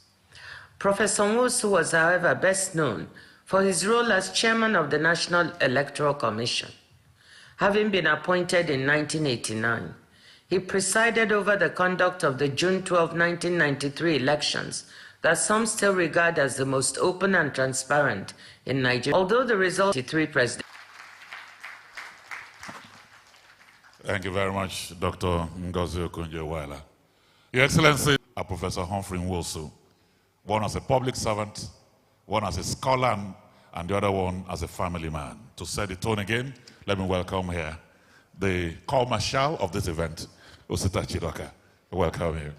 Professor Nwosu was, however, best known for his role as chairman of the National Electoral Commission. Having been appointed in 1989, he presided over the conduct of the June 12, 1993 elections that some still regard as the most open and transparent in Nigeria, although the result of 3 presidents. Thank you very much, Dr. Ngozi Okonjo-Iweala. Your Excellency, Professor Humphrey Nwosu, one as a public servant, one as a scholar, and the other one as a family man. To set the tone again, let me welcome here the call marshal of this event, Osita Chidoka. Welcome here.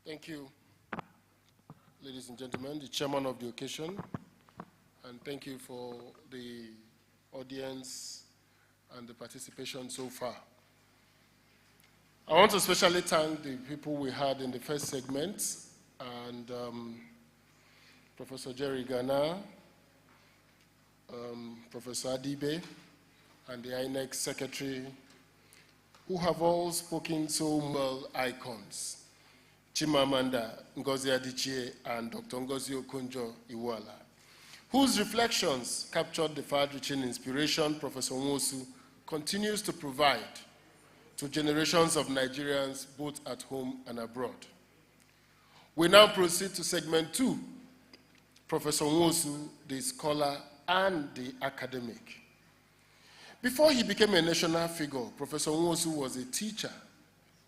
Thank you, ladies and gentlemen, the chairman of the occasion, and thank you for the audience and the participation so far. I want to especially thank the people we had in the first segment, and Professor Jerry Ghana, Professor Adibe, and the INEC secretary, who have all spoken so well icons, Chimamanda Ngozi Adichie and Dr. Ngozi Okonjo-Iweala, whose reflections captured the far-reaching inspiration Professor Nwosu continues to provide to generations of Nigerians both at home and abroad. We now proceed to segment 2, Professor Nwosu, the scholar and the academic. Before he became a national figure, Professor Nwosu was a teacher,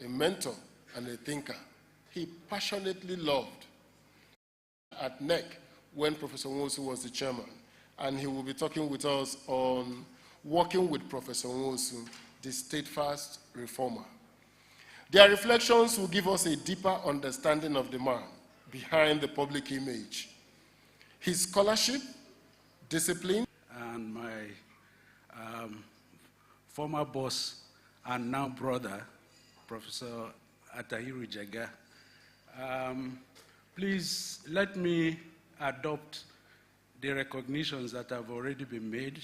a mentor, and a thinker. He passionately loved at NEC when Professor Nwosu was the chairman, and he will be talking with us on working with Professor Nwosu, the steadfast reformer. Their reflections will give us a deeper understanding of the man behind the public image. His scholarship, discipline, and my former boss and now brother, Professor Atahiru Jega. Please let me adopt the recognitions that have already been made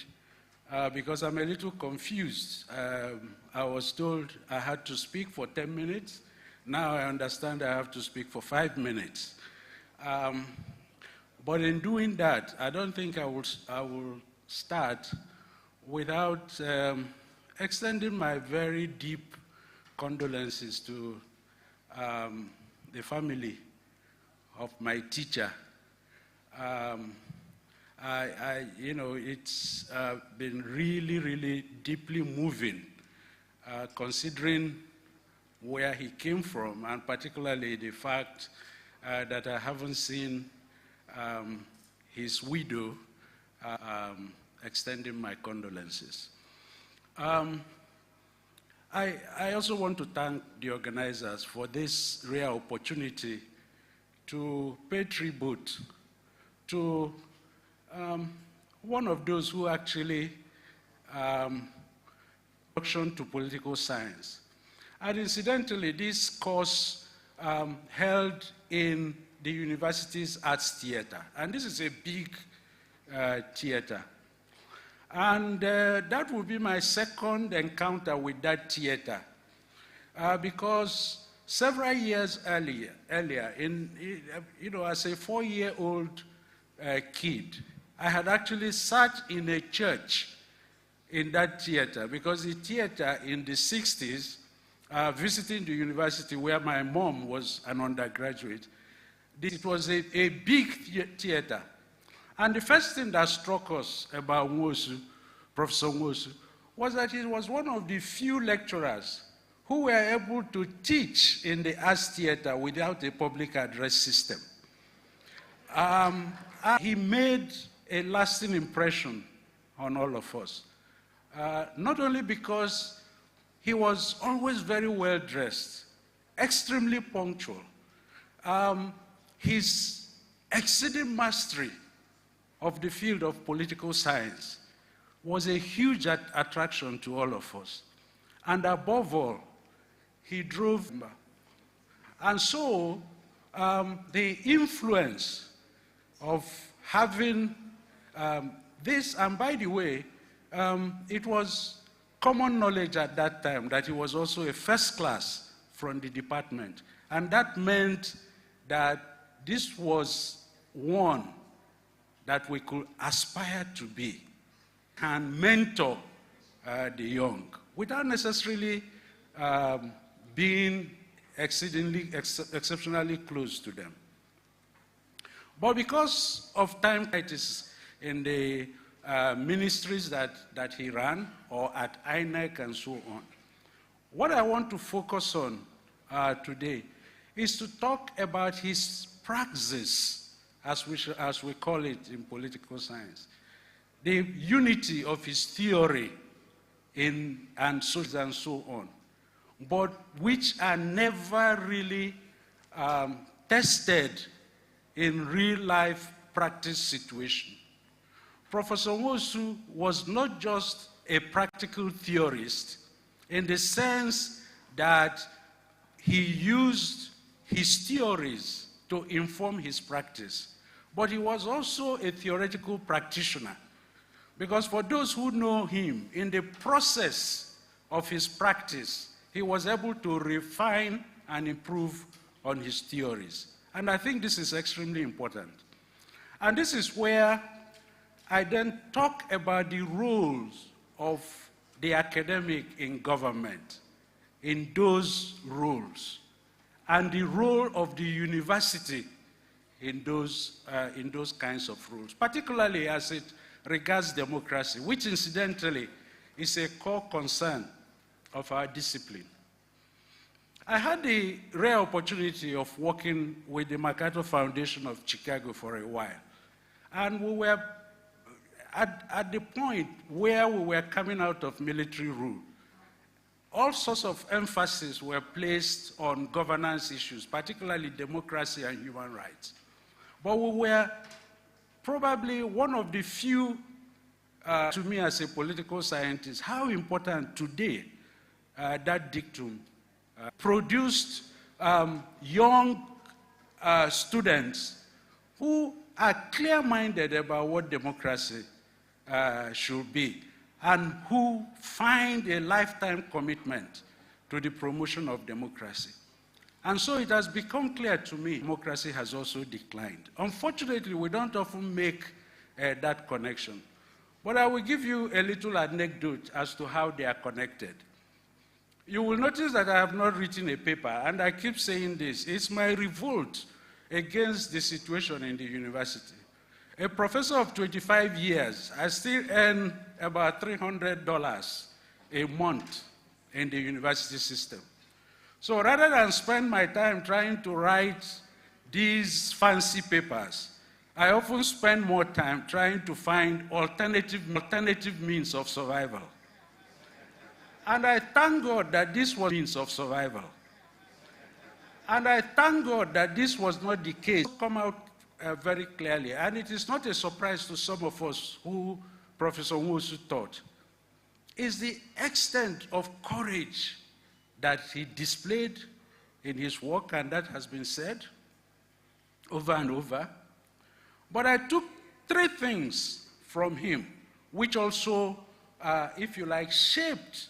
because I'm a little confused. I was told I had to speak for 10 minutes. Now I understand I have to speak for 5 minutes. But in doing that, I don't think I will start without extending my very deep condolences to the family of my teacher. It's been really, really deeply moving, considering where he came from, and particularly the fact that I haven't seen his widow extending my condolences. I also want to thank the organizers for this rare opportunity to pay tribute to one of those who actually introduction to political science. And incidentally, this course held in the university's arts theater. And this is a big theater. And that will be my second encounter with that theater. Because several years earlier, as a 4-year-old kid, I had actually sat in a church in that theater, because the theater in the 60s, visiting the university where my mom was an undergraduate, it was a big theater. And the first thing that struck us about Nwosu, Professor Nwosu, was that he was one of the few lecturers who were able to teach in the arts theater without a public address system. He made a lasting impression on all of us, not only because he was always very well dressed, extremely punctual. His exceeding mastery of the field of political science was a huge attraction to all of us. And above all, he drove. And so the influence of having this, and by the way, it was common knowledge at that time that he was also a first class from the department. And that meant that this was one that we could aspire to be and mentor the young without necessarily being exceptionally close to them. But because of time crisis in the ministries that he ran, or at INEC and so on, what I want to focus on today is to talk about his praxis, as we call it in political science, the unity of his theory and so on, but which are never really tested in real-life practice situation. Professor Nwosu was not just a practical theorist in the sense that he used his theories to inform his practice, but he was also a theoretical practitioner. Because for those who know him, in the process of his practice, he was able to refine and improve on his theories. And I think this is extremely important. And this is where I then talk about the roles of the academic in government, in those roles, and the role of the university in those kinds of roles, particularly as it regards democracy, which incidentally is a core concern of our discipline. I had the rare opportunity of working with the MacArthur Foundation of Chicago for a while. And we were at the point where we were coming out of military rule. all sorts of emphasis were placed on governance issues, particularly democracy and human rights. But we were probably one of the few, to me as a political scientist, how important today that dictum produced young students who are clear-minded about what democracy should be, and who find a lifetime commitment to the promotion of democracy. And so it has become clear to me democracy has also declined. Unfortunately, we don't often make that connection. But I will give you a little anecdote as to how they are connected. You will notice that I have not written a paper, and I keep saying this. It's my revolt against the situation in the university. A professor of 25 years, I still earn about $300 a month in the university system. So rather than spend my time trying to write these fancy papers, I often spend more time trying to find alternative means of survival. And I thank God that this was means of survival. And I thank God that this was not the case. Come out very clearly, and it is not a surprise to some of us who Professor Nwosu taught, is the extent of courage that he displayed in his work, and that has been said over and over. But I took 3 things from him, which also, if you like, shaped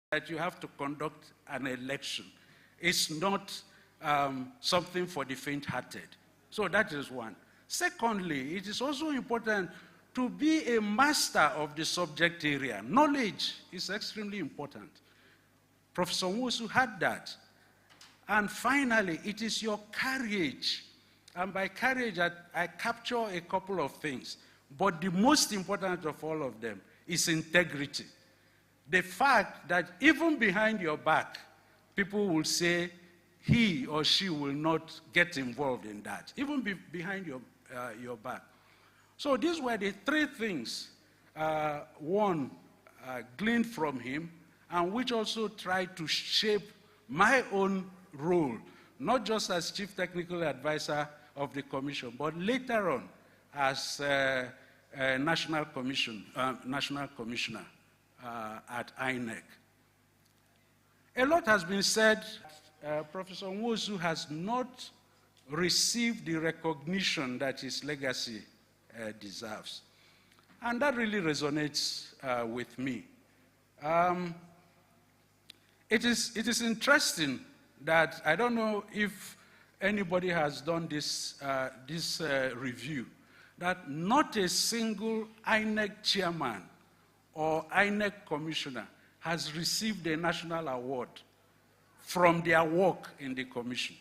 that you have to conduct an election. It's not something for the faint-hearted. So that is one. Secondly, it is also important to be a master of the subject area. Knowledge is extremely important. Professor Nwosu had that. And finally, it is your courage. And by courage, I capture a couple of things. But the most important of all of them is integrity. The fact that even behind your back, people will say he or she will not get involved in that, even behind your back. So these were the 3 things, one gleaned from him, and which also tried to shape my own role, not just as Chief Technical Advisor of the Commission, but later on as National Commissioner at INEC. A lot has been said. Professor Nwosu has not received the recognition that his legacy deserves. And that really resonates with me. It is interesting that, I don't know if anybody has done this review, that not a single INEC chairman or INEC commissioner has received a national award from their work in the commission.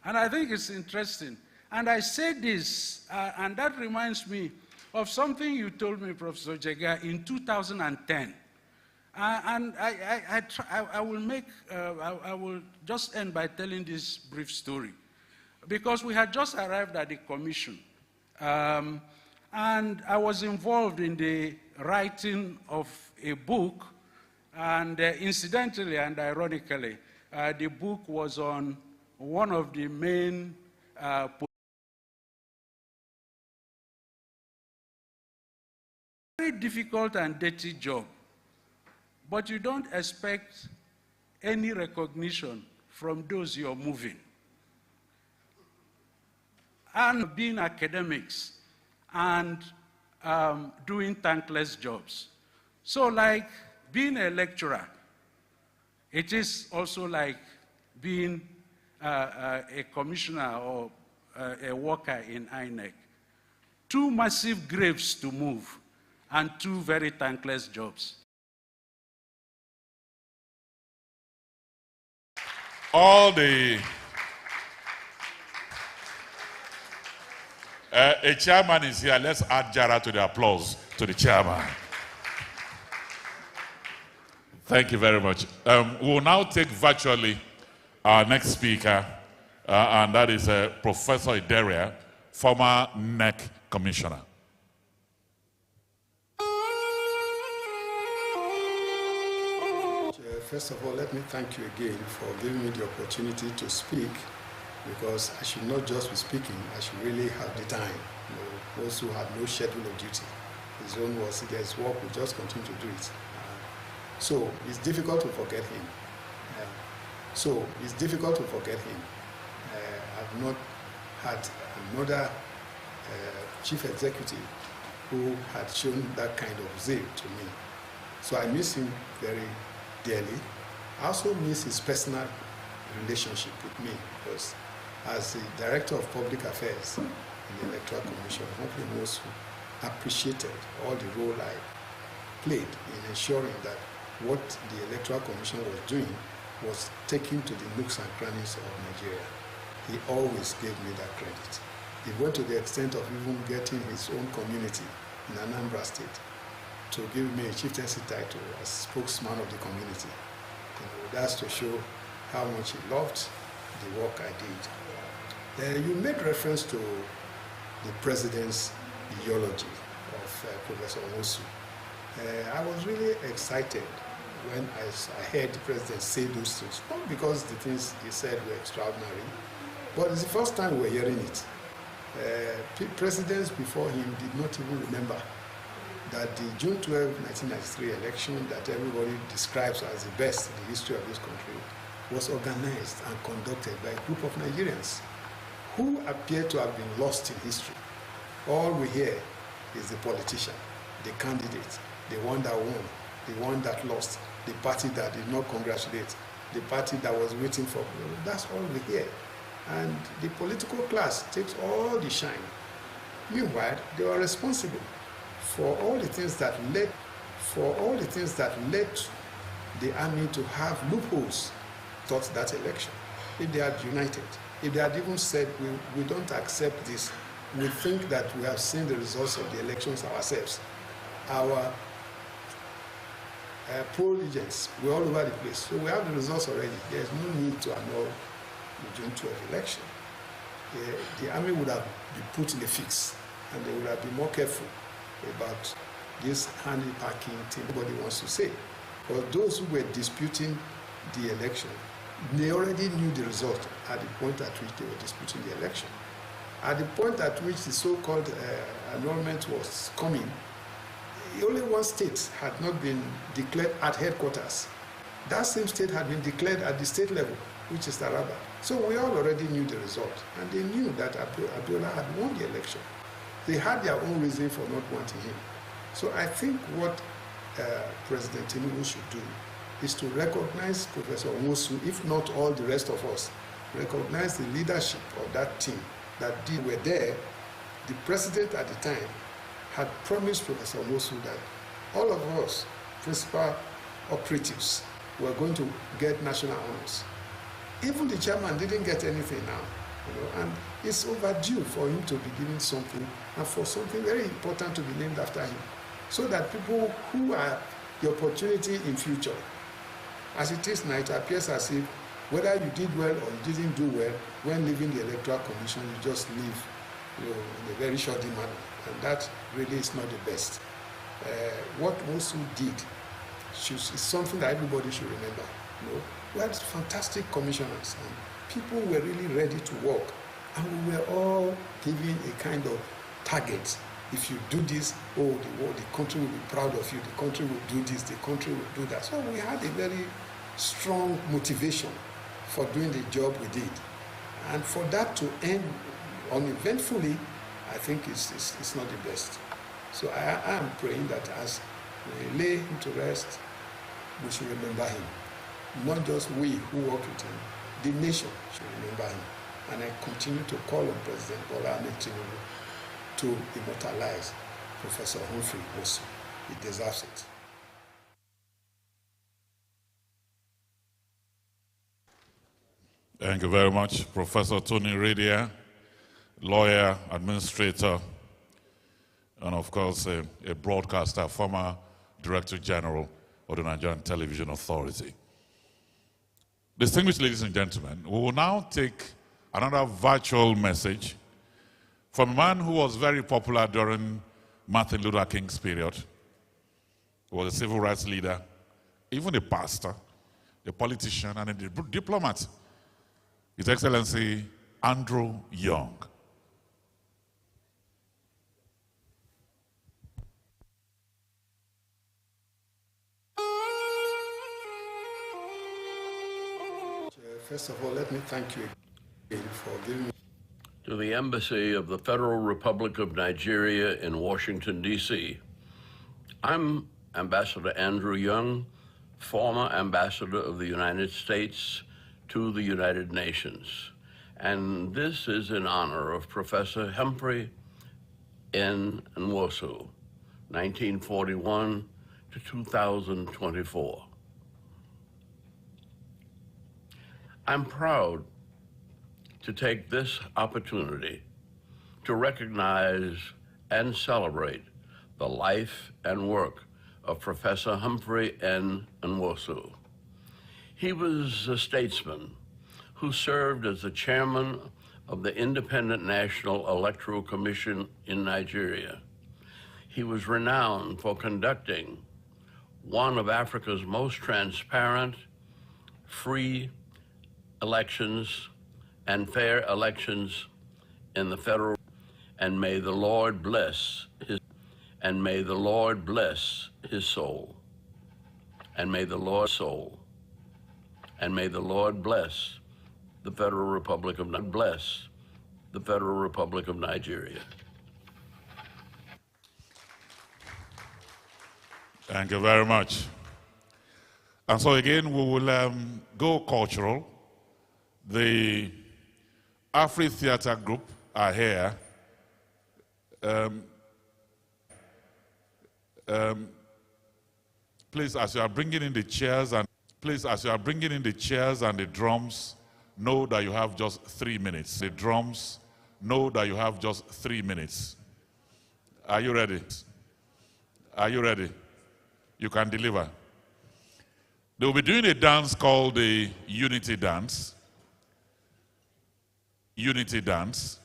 And I think it's interesting. And I say this, and that reminds me of something you told me, Professor Jega, in 2010. And I will just end by telling this brief story. Because we had just arrived at the commission. And I was involved in the writing of a book, and incidentally and ironically, the book was on one of the main very difficult and dirty job, but you don't expect any recognition from those you're moving. And being academics and doing thankless jobs. So like being a lecturer, it is also like being a commissioner or a worker in INEC. 2 massive graves to move and 2 very thankless jobs. All the a chairman is here. Let's add Jara to the applause to the chairman. Thank you very much. We will now take virtually our next speaker, and that is Professor Ideria, former NEC Commissioner. First of all, let me thank you again for giving me the opportunity to speak, because I should not just be speaking, I should really have the time. Those who have no schedule of duty. His own was, if there's work, we just continue to do it. So it's difficult to forget him. I've not had another chief executive who had shown that kind of zeal to me. So I miss him very dearly. I also miss his personal relationship with me, because as the Director of Public Affairs in the Electoral Commission, Humphrey Nwosu appreciated all the role I played in ensuring that what the Electoral Commission was doing was taken to the nooks and crannies of Nigeria. He always gave me that credit. He went to the extent of even getting his own community in Anambra State to give me a chieftaincy title as spokesman of the community. That's to show how much he loved the work I did. You made reference to the president's eulogy of Professor Nwosu. I was really excited when I heard the president say those things, not because the things he said were extraordinary, but it's the first time we're hearing it. Presidents before him did not even remember that the June 12, 1993 election that everybody describes as the best in the history of this country was organized and conducted by a group of Nigerians who appear to have been lost in history. All we hear is the politician, the candidate, the one that won, the one that lost, the party that did not congratulate, the party that was waiting for. That's all we hear. And the political class takes all the shine. Meanwhile, they are responsible for all the things that led the army to have loopholes towards that election. If they had united, if they had even said, we don't accept this, we think that we have seen the results of the elections ourselves. Our poll agents were all over the place. So we have the results already. There's no need to annul the June 12 election. The army would have been put in a fix, and they would have been more careful about this hand-packing thing everybody wants to say. But those who were disputing the election, they already knew the result at the point at which they were disputing the election. At the point at which the so-called annulment was coming, only one state had not been declared at headquarters. That same state had been declared at the state level, which is Taraba. So we all already knew the result, and they knew that Abiola had won the election. They had their own reason for not wanting him. So I think what President Tinubu should do is to recognize Professor Nwosu, if not all the rest of us, recognize the leadership of that team that were there. The president at the time had promised Professor Nwosu that all of us, principal operatives, were going to get national honors. Even the chairman didn't get anything now, and it's overdue for him to be given something, and for something very important to be named after him, so that people who are the opportunity in future, as it is now, it appears as if whether you did well or you didn't do well, when leaving the Electoral Commission, you just leave in a very short manner, and that really is not the best. What Nwosu did is something that everybody should remember. We had fantastic commissioners, and people were really ready to work, and we were all given a kind of target. If you do this, the country will be proud of you, the country will do this, the country will do that. So we had a very strong motivation for doing the job we did. And for that to end uneventfully, I think it's not the best. So I am praying that as we lay him to rest, we should remember him. Not just we who worked with him, the nation should remember him. And I continue to call on President Bola Ahmed Tinubu to immortalize Professor Humphrey Nwosu. He deserves it. Thank you very much, Professor Tony Radia, lawyer, administrator, and of course a broadcaster, former Director General of the Nigerian Television Authority. Distinguished ladies and gentlemen, we will now take another virtual message from a man who was very popular during Martin Luther King's period. He was a civil rights leader, even a pastor, a politician, and a diplomat. His Excellency Andrew Young. First of all, let me thank you again for giving me. To the Embassy of the Federal Republic of Nigeria in Washington, D.C. I'm Ambassador Andrew Young, former Ambassador of the United States to the United Nations. And this is in honor of Professor Humphrey Nwosu, 1941 to 2024. I'm proud to take this opportunity to recognize and celebrate the life and work of Professor Humphrey Nwosu. He was a statesman who served as the chairman of the Independent National Electoral Commission in Nigeria. He was renowned for conducting one of Africa's most transparent, free elections and fair elections in the federal, and may the Lord bless his, and may the Lord bless his soul, and may the Lord soul, and may the Lord bless the Federal Republic of bless the Federal Republic of Nigeria. Thank you very much. And so again, we will go cultural. The Afri Theatre Group are here. Please, as you are bringing in the chairs and the drums, know that you have just 3 minutes. The drums, know that you have just 3 minutes. Are you ready? Are you ready? You can deliver. They will be doing a dance called the Unity Dance. Unity Dance.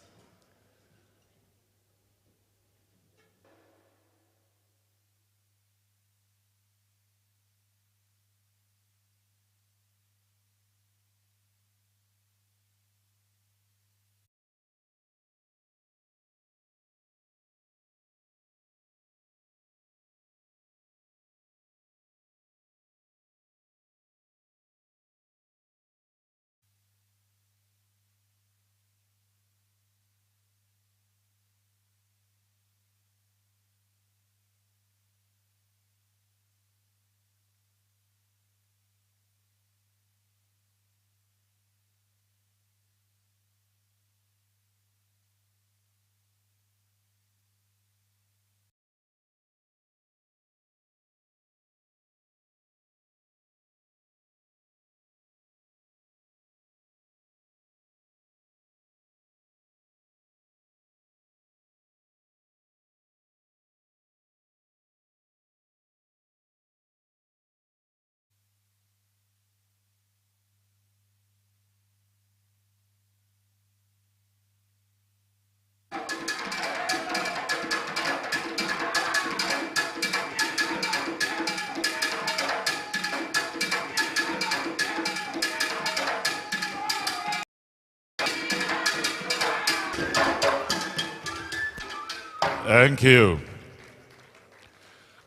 Thank you.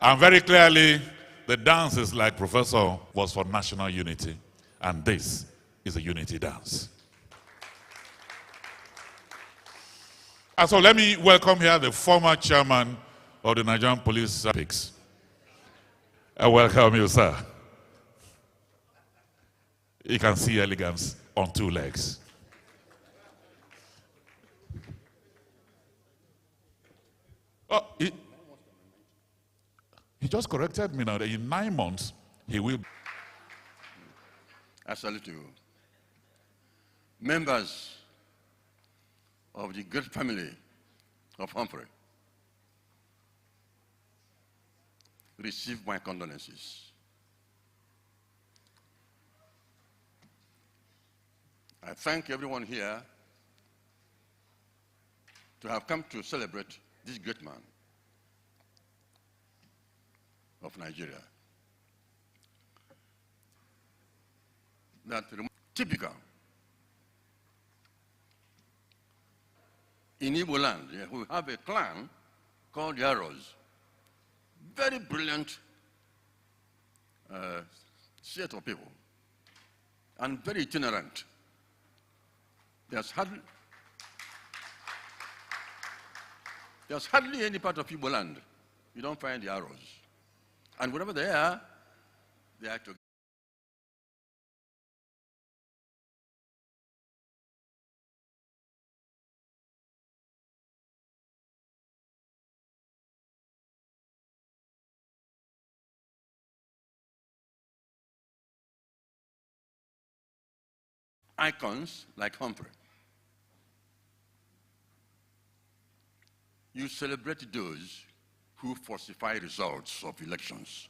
And very clearly, the dance is like Professor was for national unity, and this is a unity dance. And so let me welcome here the former chairman of the Nigerian Police Service. I welcome you, sir. You can see elegance on 2 legs. Oh, he just corrected me now that in 9 months he will. I salute you. Members of the great family of Humphrey, receive my condolences. I thank everyone here to have come to celebrate this great man of Nigeria. That typical. In Igbo land, we have a clan called Yaros. Very brilliant set of people, and very itinerant. There's hardly any part of Igbo land you don't find the arrows. And wherever they are together. Icons like Humphrey. You celebrate those who falsify results of elections.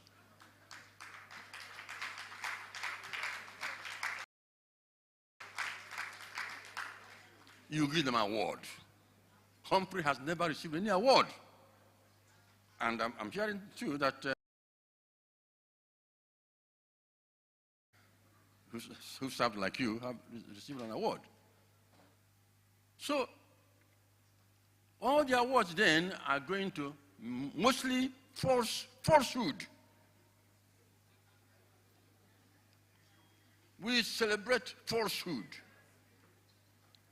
You give them an award. Humphrey has never received any award. And I'm hearing too that who served like you have received an award. So all the awards then are going to mostly falsehood. We celebrate falsehood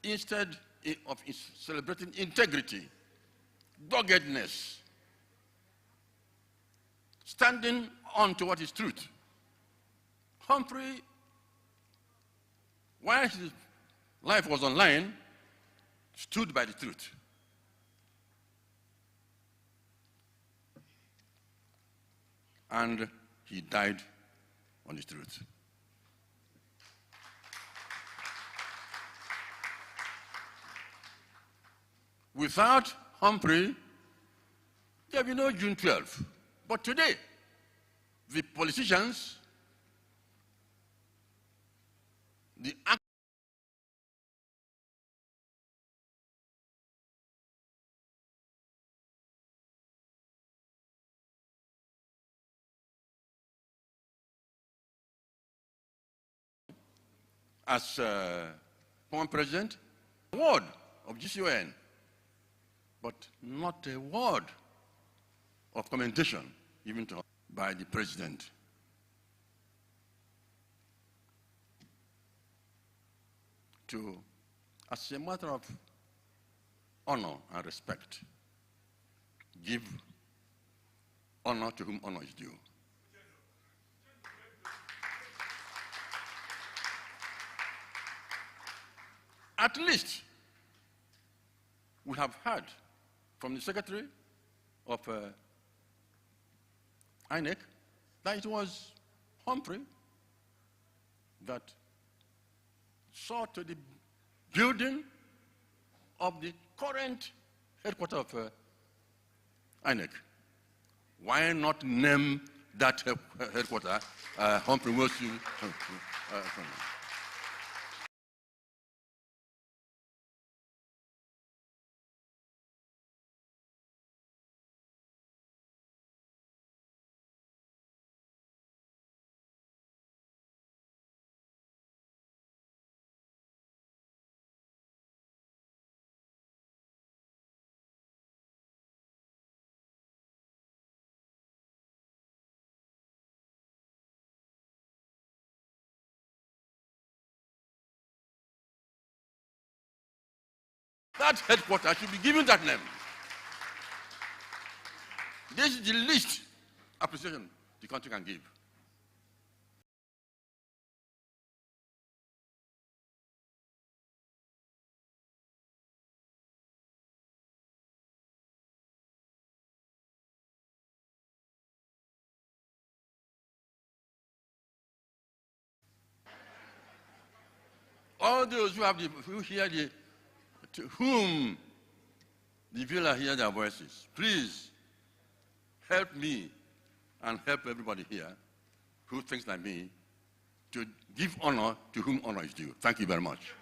instead of celebrating integrity, doggedness, standing on to what is truth. Humphrey, while his life was online, stood by the truth. And he died on the truth. Without Humphrey, there will be no June 12. But today, the politicians, the as former president, award of GCON, but not a word of commendation even to by the president. To, as a matter of honor and respect, give honor to whom honor is due. At least we have heard from the secretary of INEC that it was Humphrey that saw to the building of the current headquarters of INEC. Why not name that headquarters Humphrey Nwosu? That headquarters should be given that name. This is the least appreciation the country can give. All those who hear to whom the viewer hear their voices, please help me and help everybody here who thinks like me to give honor to whom honor is due. Thank you very much.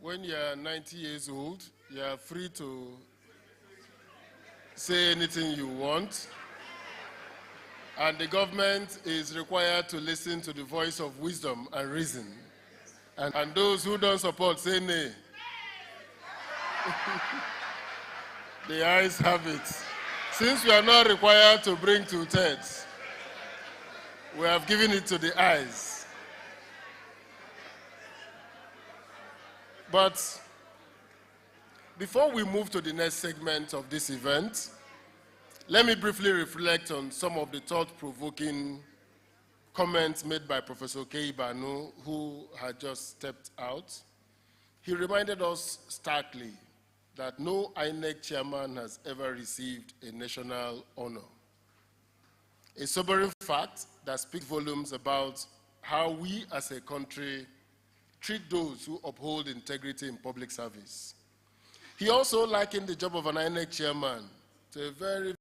when you're 90 years old, you're free to say anything you want. And the government is required to listen to the voice of wisdom and reason. And those who don't support, say nay. The ayes have it. Since we are not required to bring 2/3, we have given it to the ayes. But before we move to the next segment of this event, let me briefly reflect on some of the thought-provoking comments made by Professor Kei Banu, who had just stepped out. He reminded us starkly that no INEC chairman has ever received a national honor. A sobering fact that speaks volumes about how we as a country treat those who uphold integrity in public service. He also likened the job of an INEC chairman to a very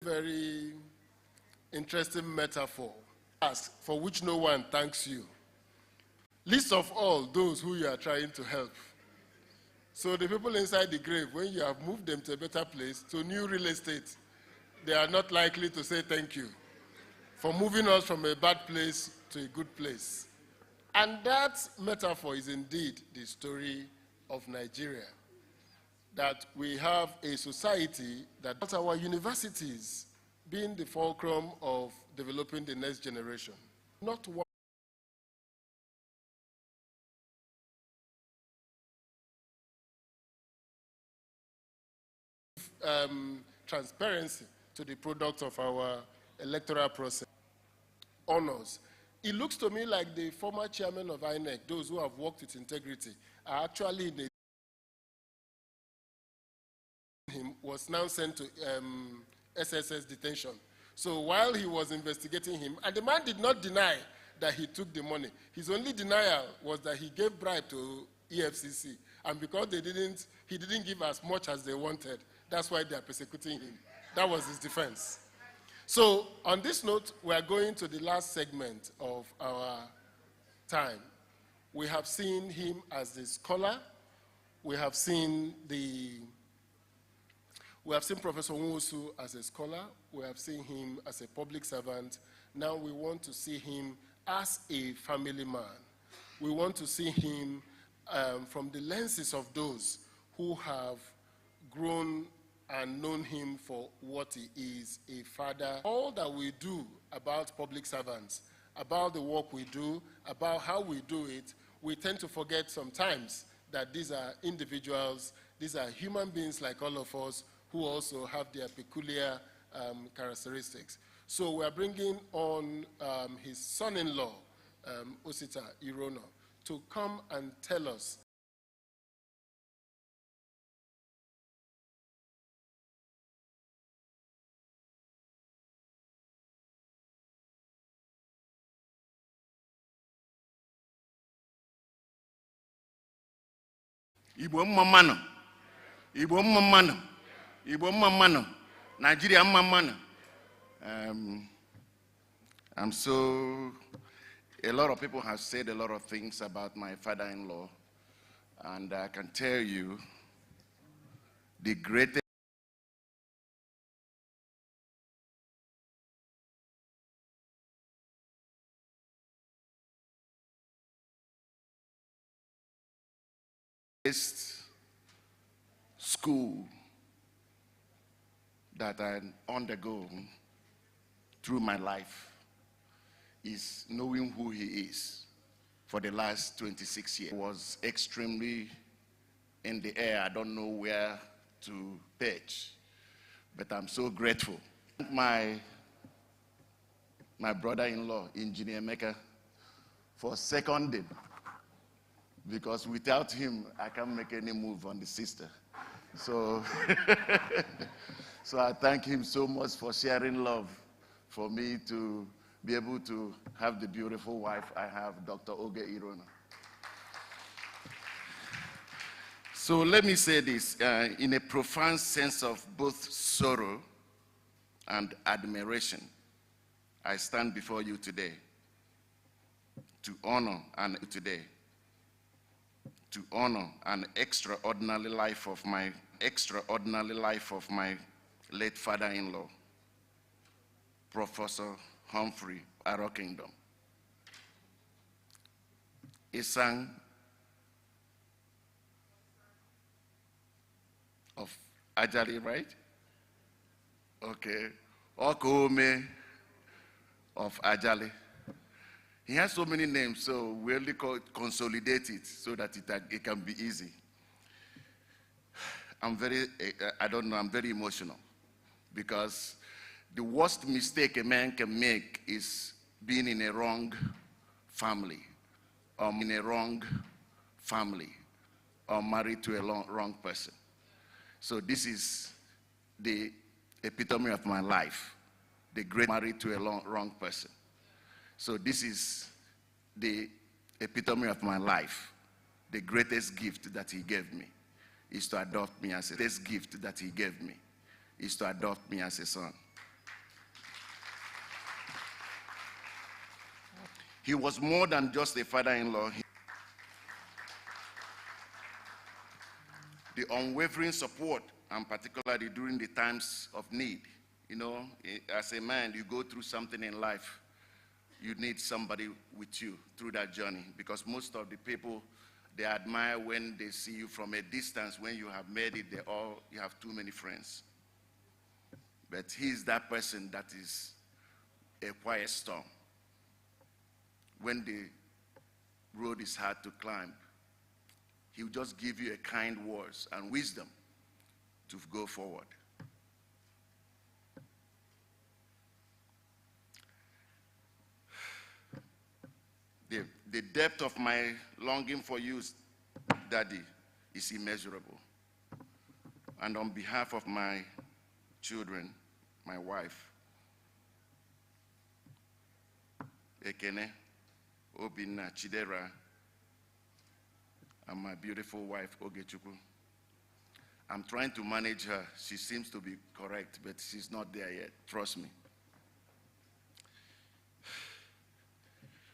very interesting metaphor, ask for which no one thanks you. Least of all those who you are trying to help. So the people inside the grave, when you have moved them to a better place, to new real estate, they are not likely to say thank you for moving us from a bad place to a good place. And that metaphor is indeed the story of Nigeria. That we have a society that our universities being the fulcrum of developing the next generation. Not one transparency to the product of our electoral process. Honors. It looks to me like the former chairman of INEC, those who have worked with integrity, are actually in a was now sent to SSS detention. So while he was investigating him, and the man did not deny that he took the money. His only denial was that he gave bribe to EFCC. And because he didn't give as much as they wanted, that's why they are persecuting him. That was his defense. So on this note, we are going to the last segment of our time. We have seen him as the scholar. We have seen Professor Nwosu as a scholar. We have seen him as a public servant. Now we want to see him as a family man. We want to see him from the lenses of those who have grown and known him for what he is, a father. All that we do about public servants, about the work we do, about how we do it, we tend to forget sometimes that these are individuals, these are human beings like all of us, who also have their peculiar characteristics. So we are bringing on his son-in-law, Osita Irono, to come and tell us Igbo mmamano, Igbo mmamano, Igbo mmamano, Nigeria mmamano. I'm so, a lot of people have said a lot of things about my father-in-law, and I can tell you the greatest school that I undergo through my life is knowing who he is. For the last 26 years, I was extremely in the air. I don't know where to pitch, but I'm so grateful. My my brother-in-law, Engineer Mecca, for seconding, because without him, I can't make any move on the sister. So, so I thank him so much for sharing love for me to be able to have the beautiful wife I have, Dr. Oge Irona. So let me say this, in a profound sense of both sorrow and admiration, I stand before you today to honor an extraordinary life of my late father-in-law, Professor Humphrey Arokingdom. Isang of Ajali, right? Okay. Okome of Ajali. He has so many names, so we only consolidate it so that it can be easy. I'm very emotional, because the worst mistake a man can make is being in a wrong family, or married to a wrong person. So this is the epitome of my life, married to a wrong person. So this is the epitome of my life. The greatest gift that he gave me is to adopt me as a son. He was more than just a father-in-law. The unwavering support, and particularly during the times of need. You know, as a man, you go through something in life, you need somebody with you through that journey, because most of the people, they admire when they see you from a distance. When you have made it, you have too many friends. But he's that person that is a quiet storm. When the road is hard to climb, he'll just give you a kind words and wisdom to go forward. The depth of my longing for you, Daddy, is immeasurable. And on behalf of my children, my wife, Ekene, Obinna, Chidera, and my beautiful wife, Ogechukwu, I'm trying to manage her. She seems to be correct, but she's not there yet. Trust me.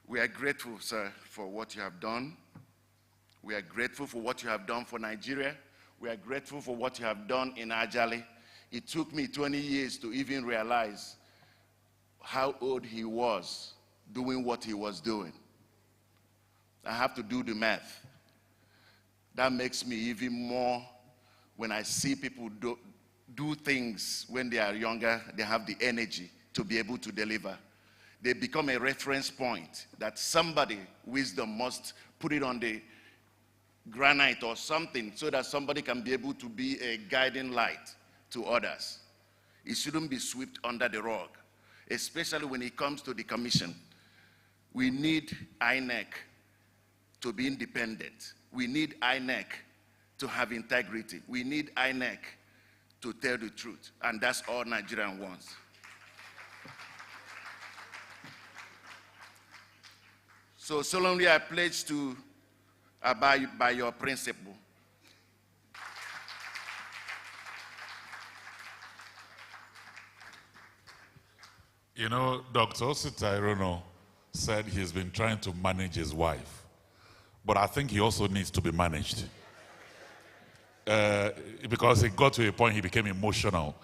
We are grateful, sir, for what you have done. We are grateful for what you have done for Nigeria. We are grateful for what you have done in Ajali. It took me 20 years to even realize how old he was doing what he was doing. I have to do the math. That makes me even more, when I see people do things when they are younger, they have the energy to be able to deliver. They become a reference point that somebody, wisdom, must put it on the granite or something so that somebody can be able to be a guiding light to others. It shouldn't be swept under the rug, especially when it comes to the commission. We need INEC to be independent. We need INEC to have integrity. We need INEC to tell the truth, and that's all Nigerian wants. So solemnly I pledge to abide by your principle. You know, Dr. Osita Irono said he's been trying to manage his wife, but I think he also needs to be managed. Because he got to a point he became emotional.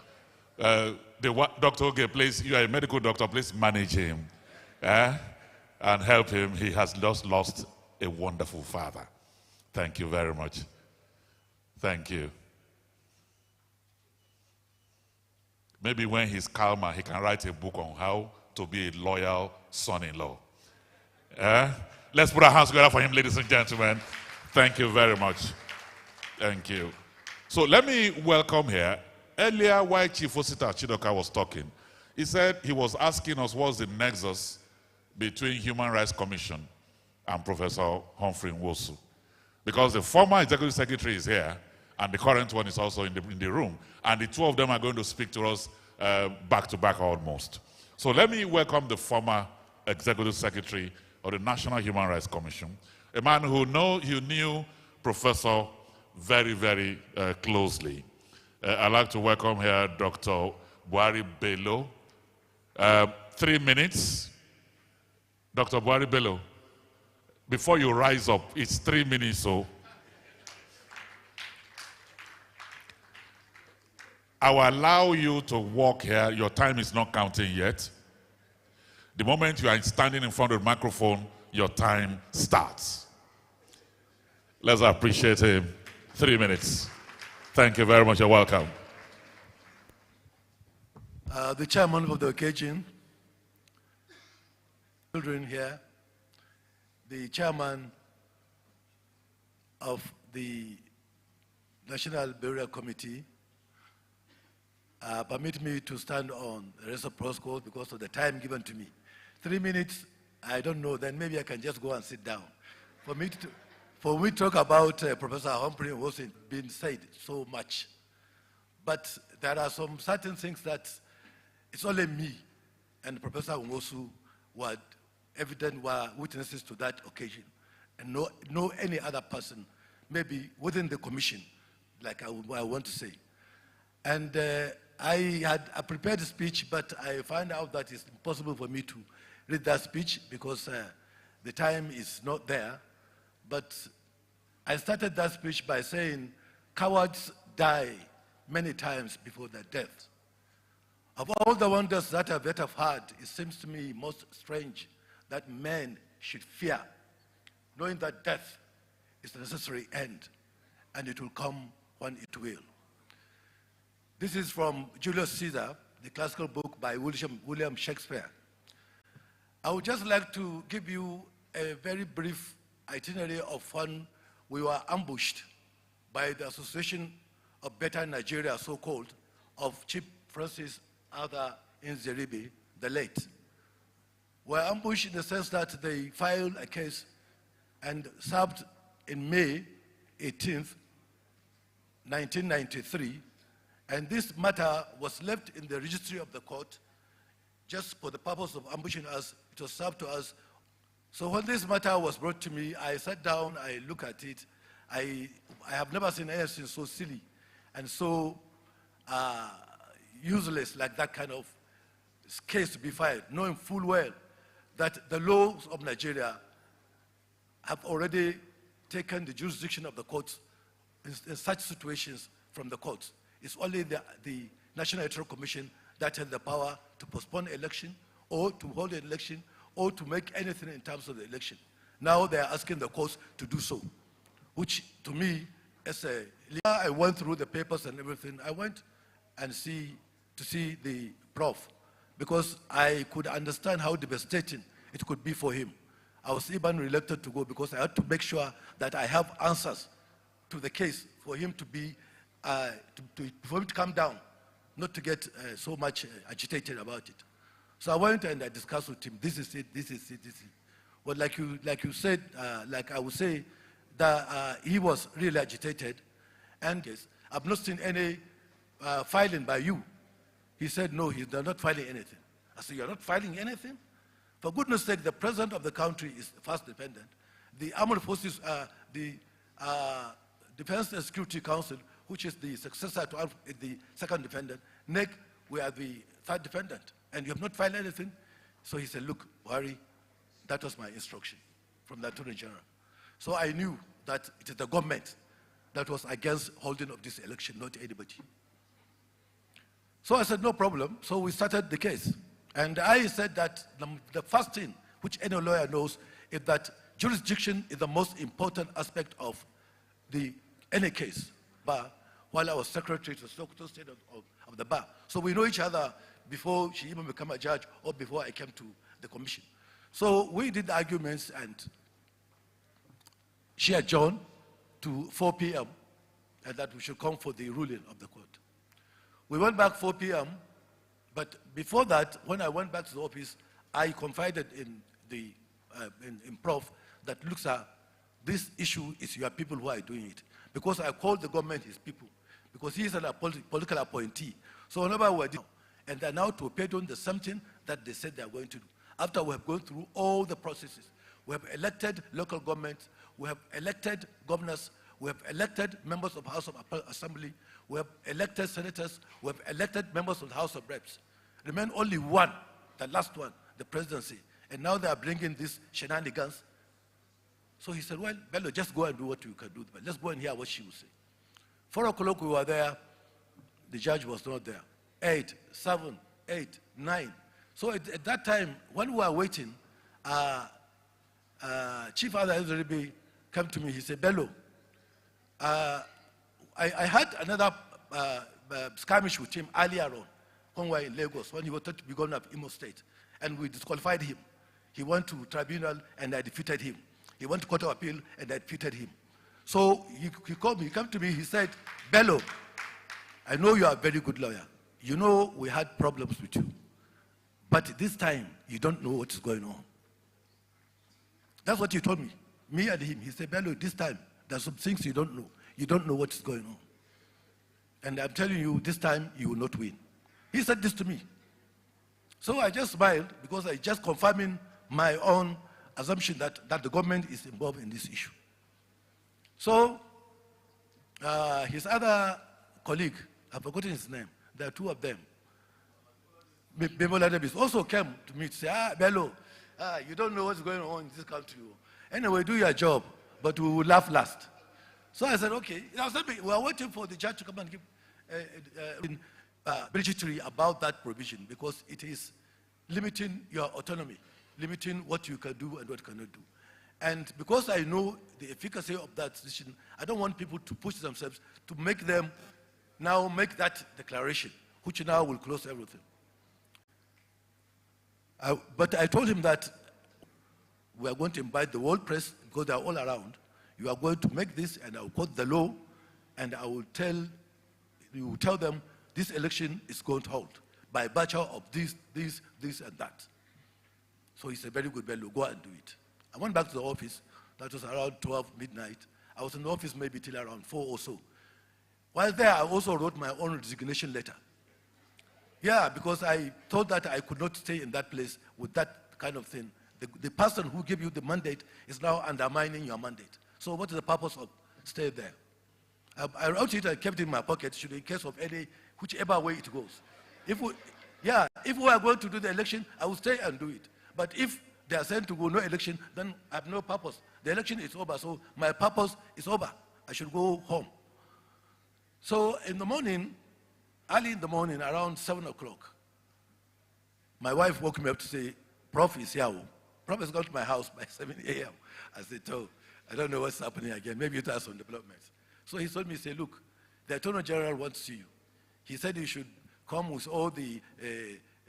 Dr. Oge, please, you are a medical doctor, please manage him. And help him. He has just lost a wonderful father. Thank you very much. Thank you. Maybe when he's calmer, he can write a book on how to be a loyal son-in-law. Let's put our hands together for him, ladies and gentlemen. Thank you very much. Thank you. So let me welcome here. Earlier, while Chief Osita Chidoka was talking, He said he was asking us what's the nexus between Human Rights Commission and Professor Humphrey Nwosu. Because the former executive secretary is here, and the current one is also in the room. And the two of them are going to speak to us back to back almost. So let me welcome the former executive secretary of the National Human Rights Commission, a man who knew Professor very, very closely. I'd like to welcome here Dr. Buhari Bello. 3 minutes. Dr. Buhari Bello, before you rise up, it's 3 minutes, so. I will allow you to walk here. Your time is not counting yet. The moment you are standing in front of the microphone, your time starts. Let's appreciate him. 3 minutes. Thank you very much. You're welcome. The chairman of the occasion, children here, the chairman of the National Burial Committee, permit me to stand on the rest of protocol because of the time given to me. 3 minutes, I don't know, then maybe I can just go and sit down. For me to talk about Professor Humphrey wasn't been said so much. But there are some certain things that it's only me and Professor Nwosu were witnesses to that occasion, and no any other person, maybe within the commission, like I want to say. And I had a prepared speech, but I found out that it's impossible for me to read that speech because the time is not there. But I started that speech by saying, cowards die many times before their death. Of all the wonders that I've ever heard, it seems to me most strange that men should fear, knowing that death is the necessary end, and it will come when it will. This is from Julius Caesar, the classical book by William Shakespeare. I would just like to give you a very brief itinerary of when we were ambushed by the Association of Better Nigeria, so-called, of Chief Francis Arthur Nzeribe, the late. We were ambushed in the sense that they filed a case and served in May 18th, 1993, and this matter was left in the registry of the court just for the purpose of ambushing us. It was served to us. So when this matter was brought to me, I sat down, I looked at it. I have never seen anything so silly and so useless like that kind of case to be filed, knowing full well that the laws of Nigeria have already taken the jurisdiction of the courts in such situations from the courts. It's only the National Electoral Commission that has the power to postpone election or to hold an election or to make anything in terms of the election. Now they are asking the courts to do so, which to me, as a leader, I went through the papers and everything. I went and to see the Prof because I could understand how devastating it could be for him. I was even reluctant to go because I had to make sure that I have answers to the case for him to be, for him to calm down, not to get so much agitated about it. So I went and I discussed with him, this is it, this is it, this is it. Well, like you said, like I would say, that he was really agitated, and yes, I've not seen any filing by you. He said, no, he's not filing anything. I said, you're not filing anything? For goodness sake, the president of the country is the first defendant. The armed forces, the Defense and Security Council, which is the successor to the second defendant, NEC, we are the third defendant, and you have not filed anything? So he said, look, Buhari, that was my instruction from the Attorney General. So I knew that it is the government that was against holding of this election, not anybody. So I said, no problem. So we started the case. And I said that the first thing which any lawyer knows is that jurisdiction is the most important aspect of any case. But while I was secretary to the Sokoto State of the bar. So we know each other before she even became a judge or before I came to the commission. So we did arguments, and she adjourned to 4 p.m. and that we should come for the ruling of the court. We went back 4 p.m., But before that, when I went back to the office, I confided in the in Prof that, look, sir, this issue is your people who are doing it. Because I called the government his people, because he is a political appointee. So whenever we're doing, and they're now to pay on the something that they said they're going to do. After we have gone through all the processes, we have elected local governments, we have elected governors, we have elected members of the House of Assembly, we have elected senators, we have elected members of the House of Reps. Remain only one, the last one, the presidency. And now they are bringing these shenanigans. So he said, well, Bello, just go and do what you can do. But let's go and hear what she will say. 4 o'clock we were there. The judge was not there. 8, 7, 8, 9. So at that time, when we were waiting, Chief Father Ezeribe came to me. He said, Bello, I had another skirmish with him earlier on when we were in Lagos, when he was thought to be governor of Imo State, and we disqualified him. He went to tribunal, and I defeated him. He went to Court of Appeal, and I defeated him. So he called me, he came to me, he said, Bello, I know you are a very good lawyer. You know we had problems with you. But this time, you don't know what is going on. That's what he told me and him. He said, Bello, this time, there's some things you don't know. You don't know what is going on. And I'm telling you, this time, you will not win. He said this to me. So I just smiled, because I just confirming my own assumption that the government is involved in this issue. So his other colleague, I've forgotten his name, there are 2 of them, Bemola Davis, also came to me to say, Bello, you don't know what's going on in this country. Anyway, do your job, but we will laugh last. So I said, okay. We are waiting for the judge to come and give military about that provision, because it is limiting your autonomy, limiting what you can do and what you cannot do. And because I know the efficacy of that decision, I don't want people to push themselves to make them now make that declaration, which now will close everything. But I told him that we are going to invite the world press, because they are all around. You are going to make this, and I will quote the law, and I will tell them this election is going to hold by virtue of this, and that. So he said, very good, Bello, go and do it. I went back to the office. That was around 12 midnight. I was in the office maybe till around 4 or so. While there, I also wrote my own resignation letter. Yeah, because I thought that I could not stay in that place with that kind of thing. The person who gave you the mandate is now undermining your mandate. So what is the purpose of staying there? I wrote it and kept it in my pocket, should in case of any, whichever way it goes. If we are going to do the election, I will stay and do it. But if they are saying to go no election, then I have no purpose. The election is over, so my purpose is over. I should go home. So in the morning, early in the morning, around 7 o'clock, my wife woke me up to say, Prof is here. Prof has gone to my house by 7 a.m. I said, oh, I don't know what's happening again. Maybe it has some developments. So he told me, say, look, the Attorney General wants to see you. He said you should come with all the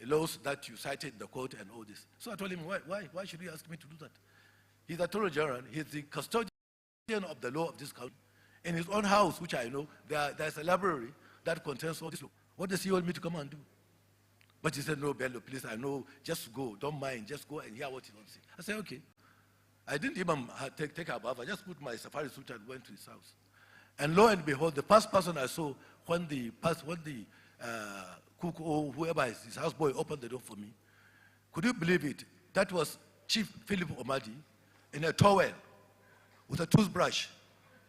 laws that you cited in the court and all this. So I told him, why should he ask me to do that? He's the Attorney General. He's the custodian of the law of this country. In his own house, which I know, there's a library that contains all this law. What does he want me to come and do? But he said, no, Bello, please, I know, just go, don't mind, just go and hear what he wants to say. I said, okay. I didn't even take a bath. I just put my safari suit and went to his house. And lo and behold, the first person I saw when the cook or whoever is his houseboy opened the door for me, could you believe it? That was Chief Philip Omadi in a towel with a toothbrush.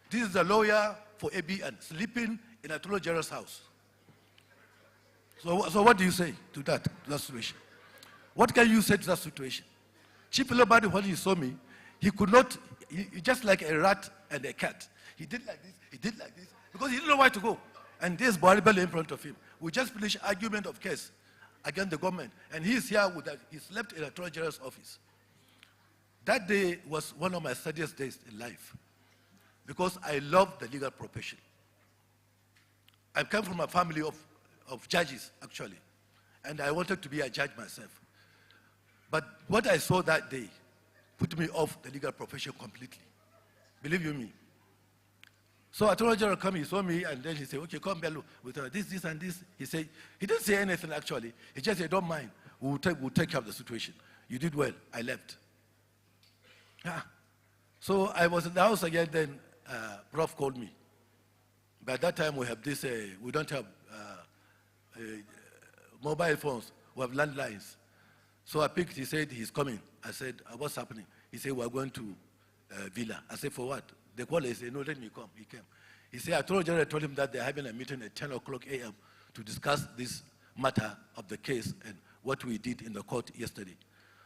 This is the lawyer for ABN, sleeping in a Attorney General's house. So what do you say to that situation? What can you say to that situation? Chief Omadi, when he saw me, he could not, he just like a rat and a cat. He did like this, because he didn't know where to go. And there's Buhari Bello in front of him. We just finished argument of case against the government, and he's here with that. He slept in a Attorney General's office. That day was one of my saddest days in life, because I love the legal profession. I come from a family of judges, actually, and I wanted to be a judge myself. But what I saw that day put me off the legal profession completely. Believe you me. So Attorney General came, he saw me, and then he said, okay, come, Bello, with this, and this. He said, he didn't say anything actually. He just said, don't mind, we'll take care of the situation. You did well, I left. Yeah. So I was in the house again, then Prof called me. By that time we have this, we don't have mobile phones, we have landlines. So I picked, he said, he's coming. I said, what's happening? He said, we're going to Villa. I said, for what? They called, he said, no, let me come. He came. He said, Attorney General told him that they're having a meeting at 10 o'clock a.m. to discuss this matter of the case and what we did in the court yesterday.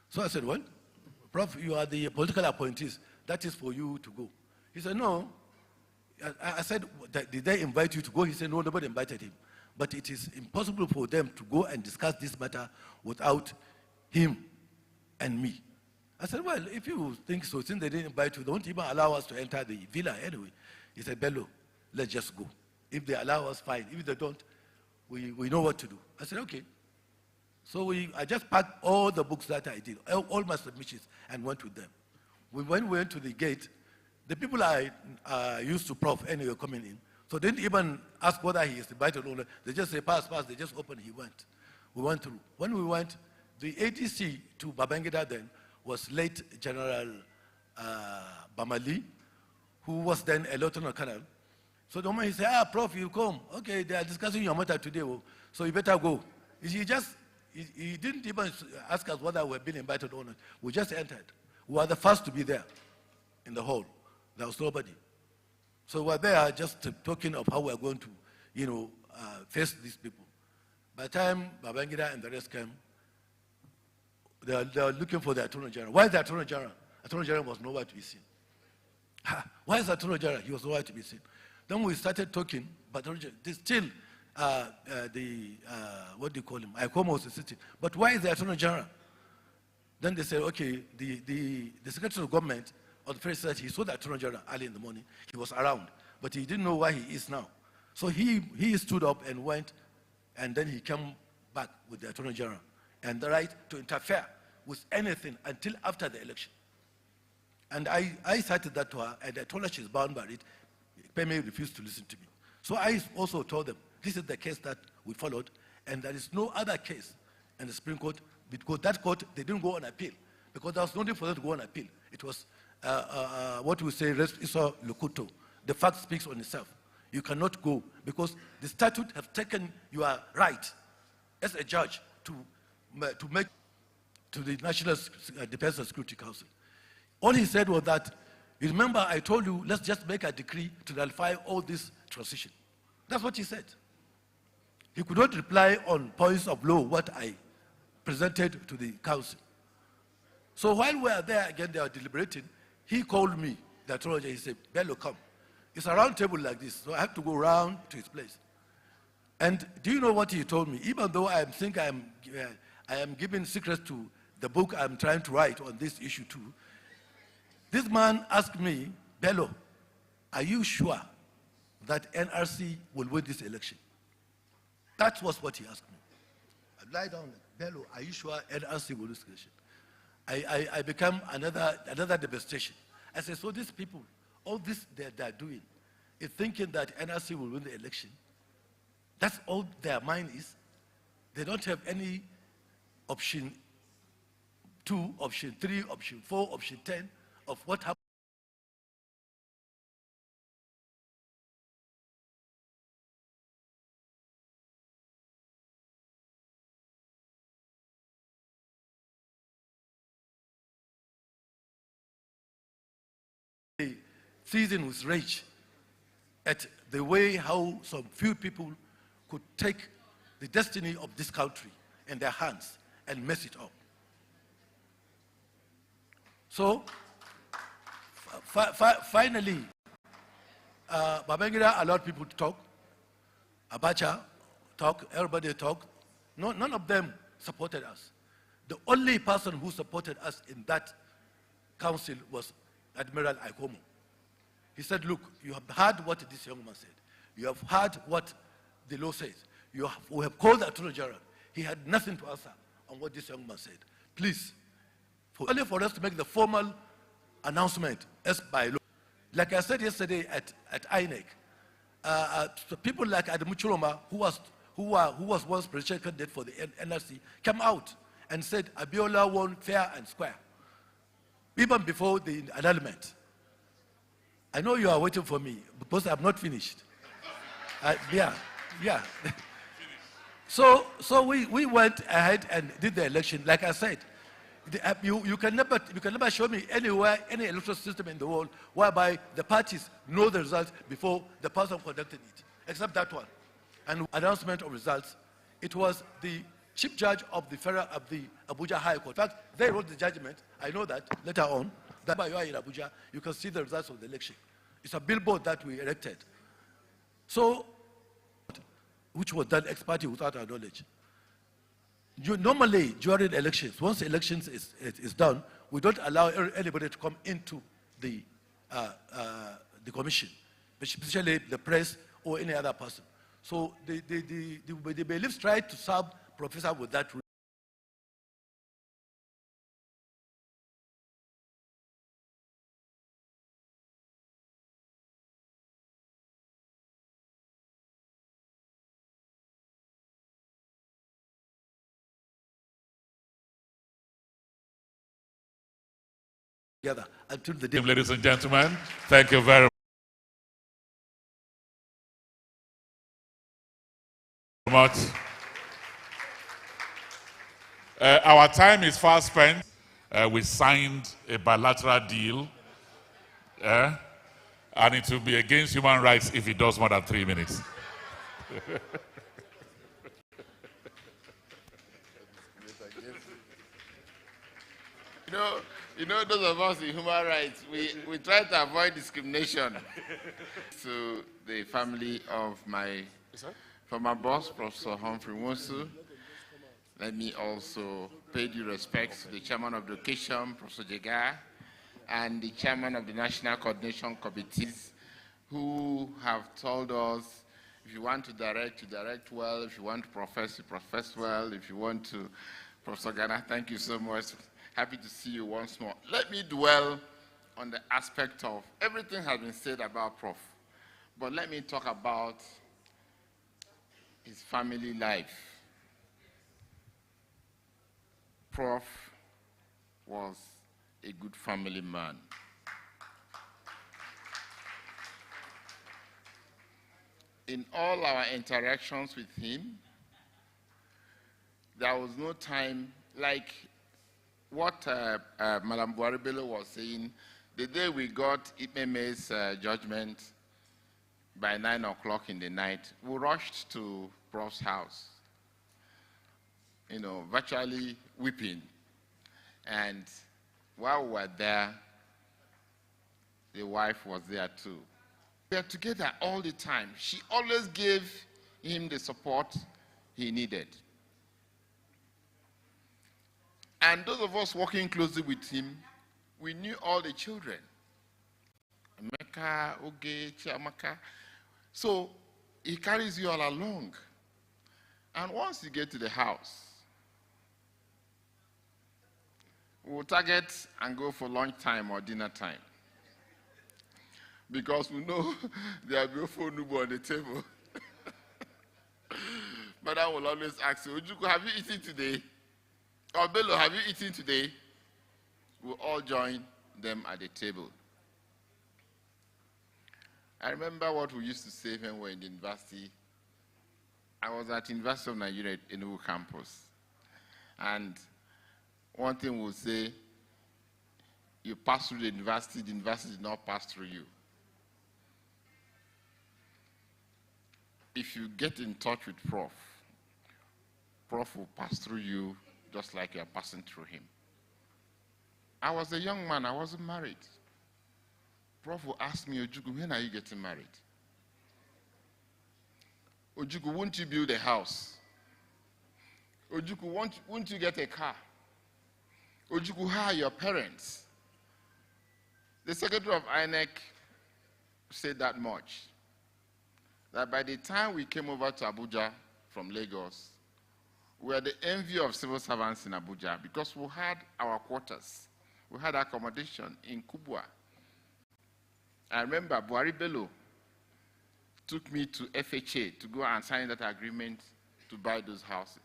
So I said, well, Prof, you are the political appointees. That is for you to go. He said, no. I said, did they invite you to go? He said, no, nobody invited him. But it is impossible for them to go and discuss this matter without him and me. I said, well, if you think so, since they didn't invite you, they won't even allow us to enter the villa anyway. He said, Bello, let's just go. If they allow us, fine. If they don't, we know what to do. I said, okay. So I just packed all the books that I did, all my submissions, and went with them. When we went to the gate, the people I used to Prof anyway coming in, so they didn't even ask whether he is invited or not. They just say, pass, pass. They just opened, he went. We went through. When we went, the ADC to Babangida then was late General Bamali, who was then a lieutenant colonel. So the moment he said, Prof, you come. Okay, they are discussing your matter today, so you better go. He didn't even ask us whether we had been invited or not. We just entered. We were the first to be there in the hall. There was nobody. So we were there just talking of how we are going to, face these people. By the time Babangida and the rest came, they were looking for the Attorney General. Why is the Attorney General? Attorney General was nowhere to be seen. Why is the Attorney General? He was nowhere to be seen. Then we started talking, but still, what do you call him? ICOMO was sitting. But why is the Attorney General? Then they said, okay, the Secretary of Government of the President, he saw the Attorney General early in the morning. He was around, but he didn't know where he is now. So he stood up and went, and then he came back with the Attorney General and the right to interfere with anything until after the election. And I cited that to her, and I told her she's bound by it. Peme refused to listen to me. So I also told them, this is the case that we followed, and there is no other case in the Supreme Court, because that court, they didn't go on appeal, because there was no need for them to go on appeal. It was what we say, res ipsa locuto. The fact speaks on itself. You cannot go, because the statute have taken your right as a judge to make to the National Defense and Security Council. All he said was that, you remember I told you, let's just make a decree to nullify all this transition. That's what he said. He could not reply on points of law what I presented to the council. So while we were there, again, they were deliberating, he called me, the Attorney, he said, Bello, come. It's a round table like this, so I have to go round to his place. And do you know what he told me? Even though I think I am giving secrets to the book I'm trying to write on this issue too, this man asked me, Bello, are you sure that NRC will win this election? That was what he asked me. I lied down, Bello, are you sure NRC will win this election? I became another devastation. I said, so these people, all this they're doing is thinking that NRC will win the election. That's all their mind is. They don't have any option 2, option 3, option 4, option 10 of what happened. Seizing with rage at the way how some few people could take the destiny of this country in their hands and mess it up. So, finally, Babangida allowed people to talk. Abacha talked, everybody talked. No, none of them supported us. The only person who supported us in that council was Admiral ICOMO. He said, look, you have heard what this young man said. You have heard what the law says. We have called the Attorney General. He had nothing to answer on what this young man said. Please, only for us to make the formal announcement as by law, Like I said yesterday at INEC, people like Adamu Chiroma, who was once presidential candidate for the NRC, came out and said Abiola won fair and square, even before the annulment. I know you are waiting for me because I'm not finished. Yeah. So we went ahead and did the election. Like I said, you can never show me anywhere, any electoral system in the world whereby the parties know the results before the person conducted it, except that one. And announcement of results, it was the chief judge of the Abuja High Court. In fact, they wrote the judgment. I know that later on. That by you are in Abuja, you can see the results of the election. It's a billboard that we erected. So, which was done ex parte without our knowledge. Normally, during elections, once elections is done, we don't allow anybody to come into the commission, especially the press or any other person. So the bailiffs tried to serve Professor with that rule. Together until the day. Ladies and gentlemen, thank you very much. Our time is fast spent. We signed a bilateral deal, and it will be against human rights if it does more than 3 minutes. You know, those of us in human rights, we try to avoid discrimination. To the family of my former boss, Professor Humphrey Nwosu, let me also pay due respects to the chairman of the occasion, Professor Jega, and the chairman of the National Coordination Committees, who have told us, if you want to direct, you direct well. If you want to profess, you profess well. If you want to, Professor Ghana, thank you so much. Happy to see you once more. Let me dwell on the aspect of everything has been said about Prof. But let me talk about his family life. Prof was a good family man. In all our interactions with him, there was no time like what Madam Buaribelo was saying. The day we got Ipeme's judgment by 9 o'clock in the night, we rushed to Prof's house, virtually weeping. And while we were there, the wife was there too. We were together all the time. She always gave him the support he needed. And those of us working closely with him, we knew all the children. Emeka, Oge, Chiamaka. So he carries you all along. And once you get to the house, we'll target and go for lunch time or dinner time. Because we know there will be a phone number on the table. Madam will always ask you, Ojuku, have you eaten today? Or Bello, have you eaten today? We'll all join them at the table. I remember what we used to say when we were in the university. I was at University of Nigeria in Enugu campus. And one thing we'll say, you pass through the university did not pass through you. If you get in touch with Prof will pass through you just like you're passing through him. I was a young man, I wasn't married. Prof will ask me, Ojuku, when are you getting married? Ojuku, won't you build a house? Ojuku, won't you get a car? Ojuku, how are your parents? The secretary of INEC said that much. That by the time we came over to Abuja from Lagos, we were the envy of civil servants in Abuja because we had our quarters. We had accommodation in Kubwa. I remember Buhari Bello took me to FHA to go and sign that agreement to buy those houses.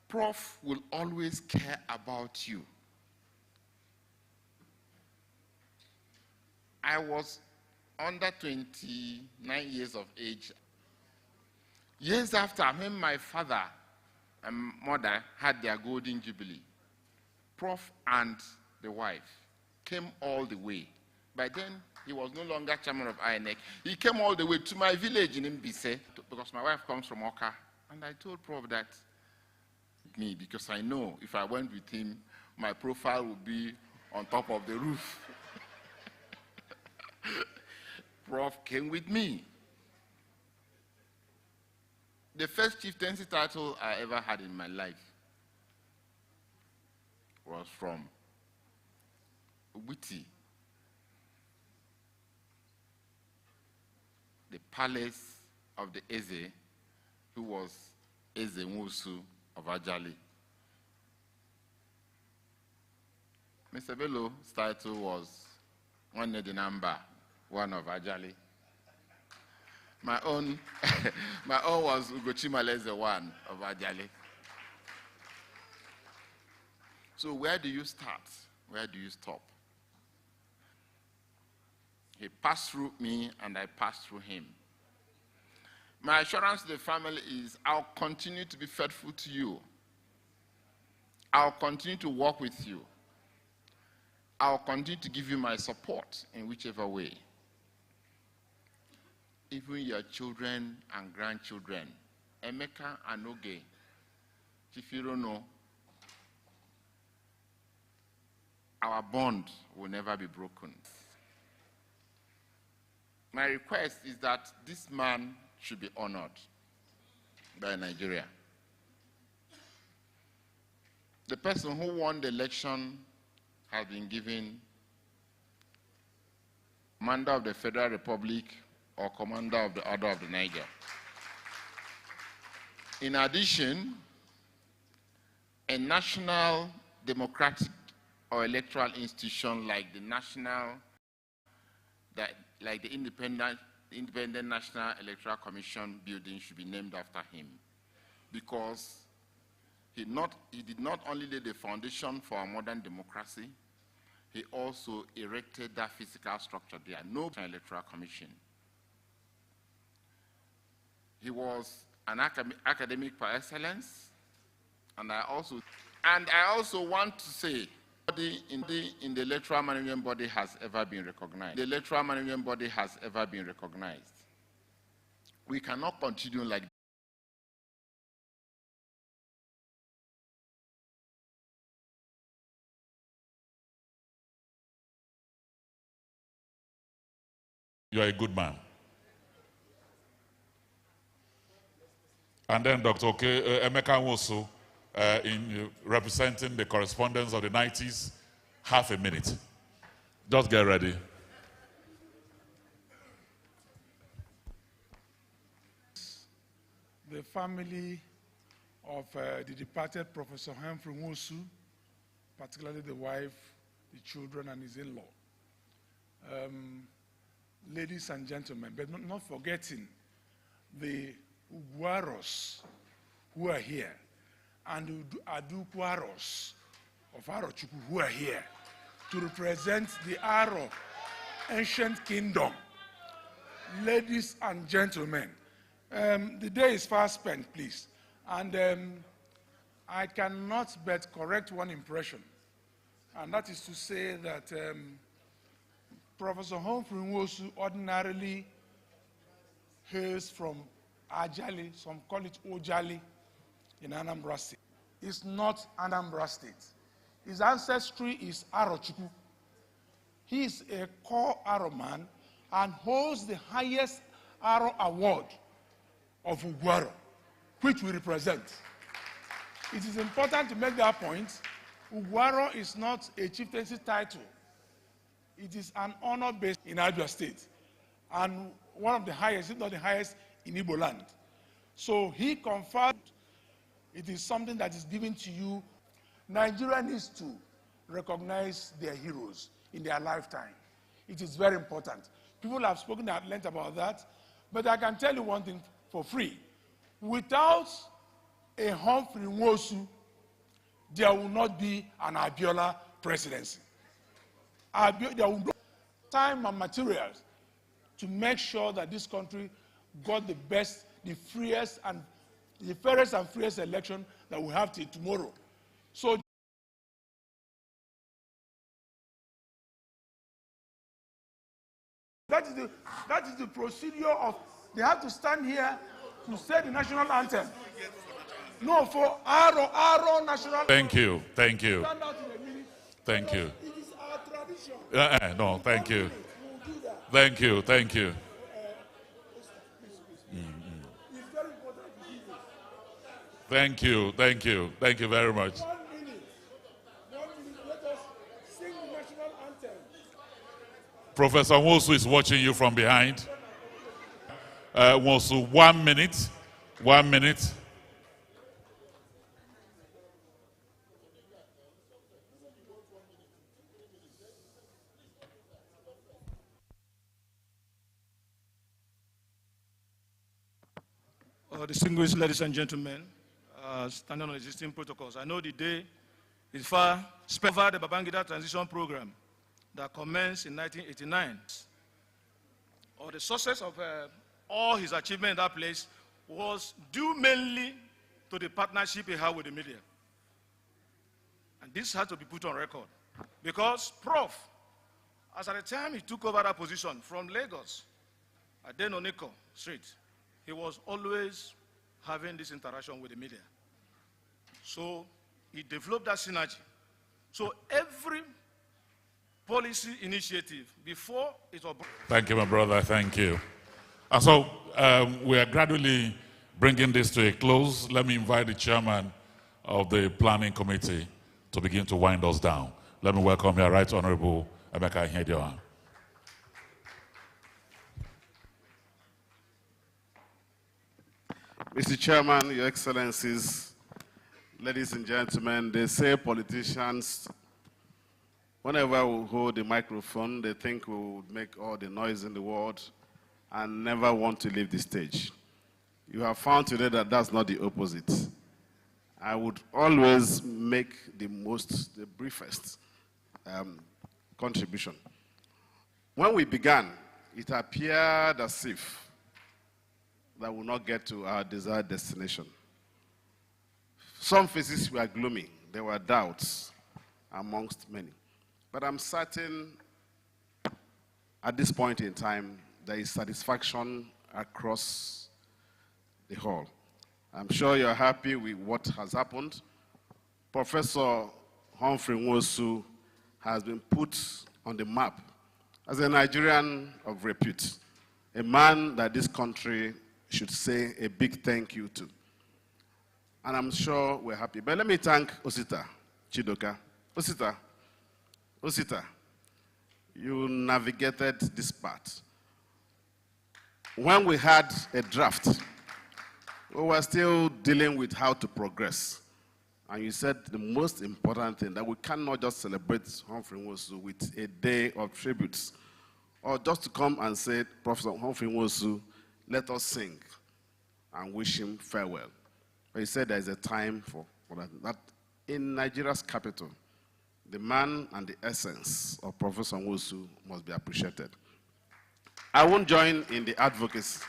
Prof will always care about you. I was under 29 years of age. Years after, when my father and mother had their golden jubilee, Prof and the wife came all the way. By then, he was no longer chairman of INEC. He came all the way to my village in Mbise, because my wife comes from Oka. And I told Prof that me, because I know if I went with him, my profile would be on top of the roof. Prof came with me. The first chieftaincy title I ever had in my life was from Witi, the palace of the Eze, who was Eze Nwosu of Ajali. Mr. Bello's title was one the number one of Ajali. My own, my own was Ugochimaleze one of Ajali. So where do you start? Where do you stop? He passed through me and I passed through him. My assurance to the family is I'll continue to be faithful to you. I'll continue to work with you. I'll continue to give you my support in whichever way. Even your children and grandchildren, Emeka and Oge, Chifirono, our bond will never be broken. My request is that this man should be honored by Nigeria. The person who won the election has been given Commander of the Federal Republic or Commander of the Order of the Niger. In addition, a national democratic or electoral institution like the Independent National Electoral Commission building should be named after him, because he did not only lay the foundation for a modern democracy, he also erected that physical structure there. No electoral commission. He was an academic par excellence, and I also want to say, in the electoral management body has ever been recognized. The electoral management body has ever been recognized. We cannot continue like that. You are a good man. And then Dr. Emeka Nwosu, in representing the correspondence of the 90s, half a minute. Just get ready. The family of the departed Professor Humphrey Nwosu, particularly the wife, the children, and his in-law. Ladies and gentlemen, but not forgetting the Uguaros who are here, and Aduquaros of Arochukwu who are here to represent the Aro ancient kingdom. Ladies and gentlemen, the day is fast spent, please. And I cannot but correct one impression, and that is to say that Professor Humphrey Nwosu ordinarily hails from Ajali, some call it Ojali, in Anambra State. It's not Anambra State. His ancestry is Arochukwu. He is a core Aro man and holds the highest Aro award of Uguaro, which we represent. It is important to make that point. Uguaro is not a chieftaincy title. It is an honor based in Abia State, and one of the highest, if not the highest, in Igbo land. So he confirmed it is something that is given to you. Nigeria needs to recognize their heroes in their lifetime. It is very important. People have spoken at length about that, but I can tell you one thing for free. Without a Humphrey Nwosu, there will not be an Abiola presidency. There will be time and materials to make sure that this country got the best, the fairest and freest election that we have till tomorrow. So that is the procedure of, they have to stand here to say the national anthem. No, for our national. Thank you, thank you. Stand out in a minute. Thank you. It is our tradition. No, thank you. We'll do that. Thank you, thank you. It's very important to do this. Thank you, thank you, thank you very much. 1 minute. 1 minute. Let us sing the national anthem. Professor Nwosu is watching you from behind. Nwosu, 1 minute. 1 minute. Distinguished ladies and gentlemen, standing on existing protocols, I know the day is far spent over the Babangida transition program that commenced in 1989. Or the success of all his achievements in that place was due mainly to the partnership he had with the media. And this had to be put on record because Prof, as at the time he took over that position from Lagos, at Denoniko Street, he was always having this interaction with the media. So he developed that synergy. So every policy initiative before it was... Thank you, my brother, thank you. And so we are gradually bringing this to a close. Let me invite the chairman of the planning committee to begin to wind us down. Let me welcome your Right Honorable Emeka Ihedioha. Mr. Chairman, Your Excellencies, ladies and gentlemen, they say politicians, whenever we hold the microphone, they think we would make all the noise in the world and never want to leave the stage. You have found today that that's not the opposite. I would always make the briefest contribution. When we began, it appeared as if that will not get to our desired destination. Some faces were gloomy. There were doubts amongst many. But I'm certain at this point in time, there is satisfaction across the hall. I'm sure you're happy with what has happened. Professor Humphrey Nwosu has been put on the map as a Nigerian of repute, a man that this country should say a big thank you to. And I'm sure we're happy. But let me thank Osita Chidoka. Osita, you navigated this part. When we had a draft, we were still dealing with how to progress. And you said the most important thing, that we cannot just celebrate Humphrey Nwosu with a day of tributes, or just to come and say, Professor Humphrey Nwosu, let us sing and wish him farewell. But he said there is a time for that. In Nigeria's capital, the man and the essence of Professor Nwosu must be appreciated. I won't join in the advocacy,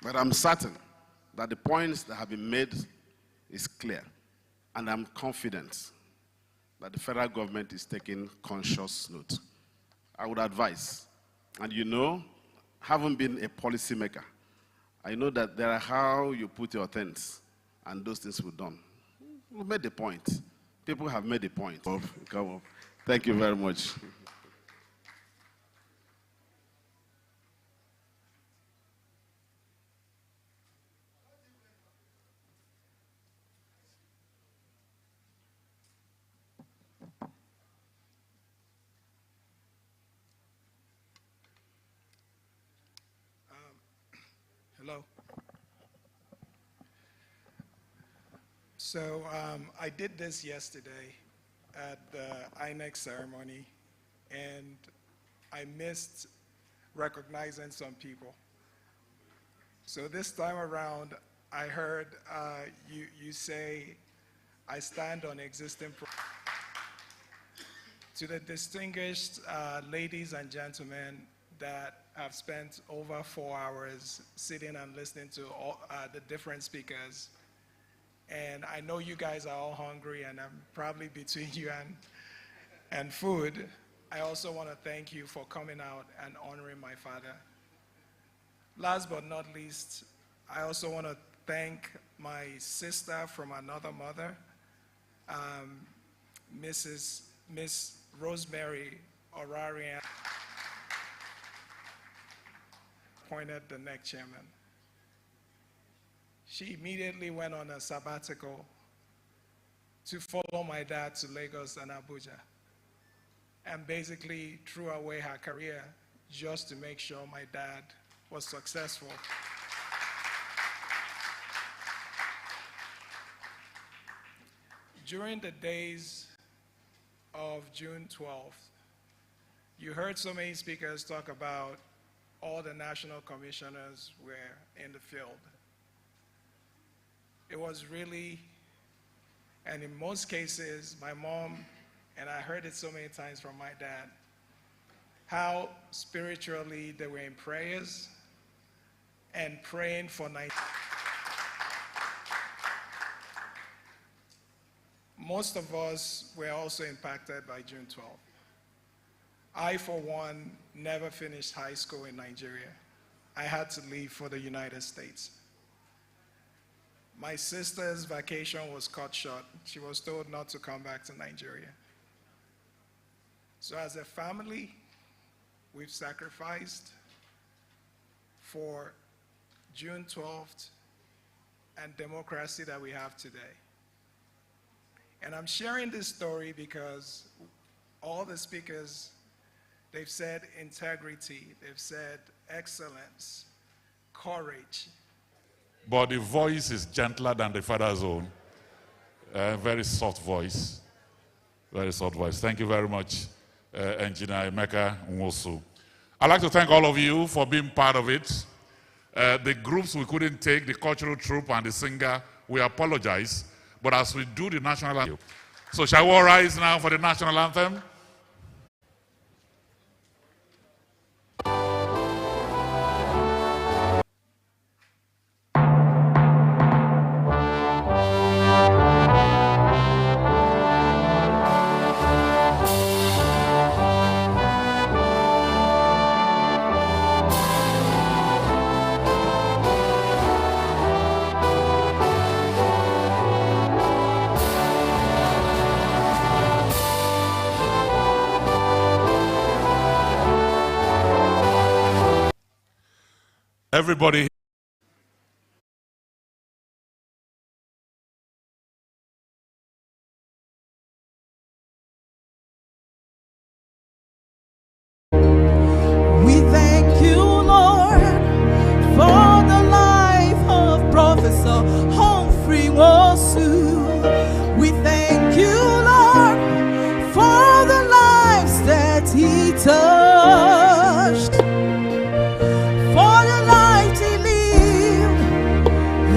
but I'm certain that the points that have been made is clear. And I'm confident that the federal government is taking conscious note. I would advise, and you know, having been a policymaker, I know that there are how you put your things, and those things were done. We made the point. People have made the point. Come up. Thank you very much. Hello. So I did this yesterday, at the INEC ceremony, and I missed recognizing some people. So this time around, I heard you say, I stand on existing. To the distinguished ladies and gentlemen that have spent over 4 hours sitting and listening to all the different speakers, and I know you guys are all hungry, and I'm probably between you and food. I also want to thank you for coming out and honoring my father. Last but not least, I also want to thank my sister from another mother, Miss Rosemary Orarian, appointed the NEC chairman. She immediately went on a sabbatical to follow my dad to Lagos and Abuja, and basically threw away her career just to make sure my dad was successful. During the days of June 12th, you heard so many speakers talk about all the national commissioners were in the field. It was really, and in most cases, my mom, and I heard it so many times from my dad, how spiritually they were in prayers and praying for Nigeria. Most of us were also impacted by June 12th. I, for one, never finished high school in Nigeria. I had to leave for the United States. My sister's vacation was cut short. She was told not to come back to Nigeria. So as a family, we've sacrificed for June 12th and democracy that we have today. And I'm sharing this story because all the speakers, they've said integrity, they've said excellence, courage. But the voice is gentler than the father's own. Very soft voice. Very soft voice. Thank you very much, Engineer Emeka Nwosu. I'd like to thank all of you for being part of it. The groups we couldn't take, the cultural troupe and the singer, we apologize. But as we do the national anthem, so shall we all rise now for the national anthem? Everybody. We thank you, Lord, for the life of Professor Humphrey Nwosu. We thank you, Lord, for the lives that he touched, for the life he lived,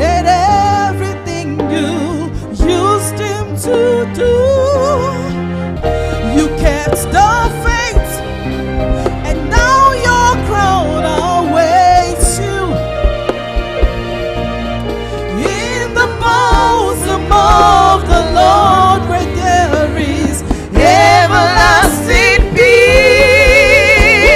and everything you used him to do. You kept the faith, and now your crown awaits you in the bosom of the Lord, where there is everlasting peace.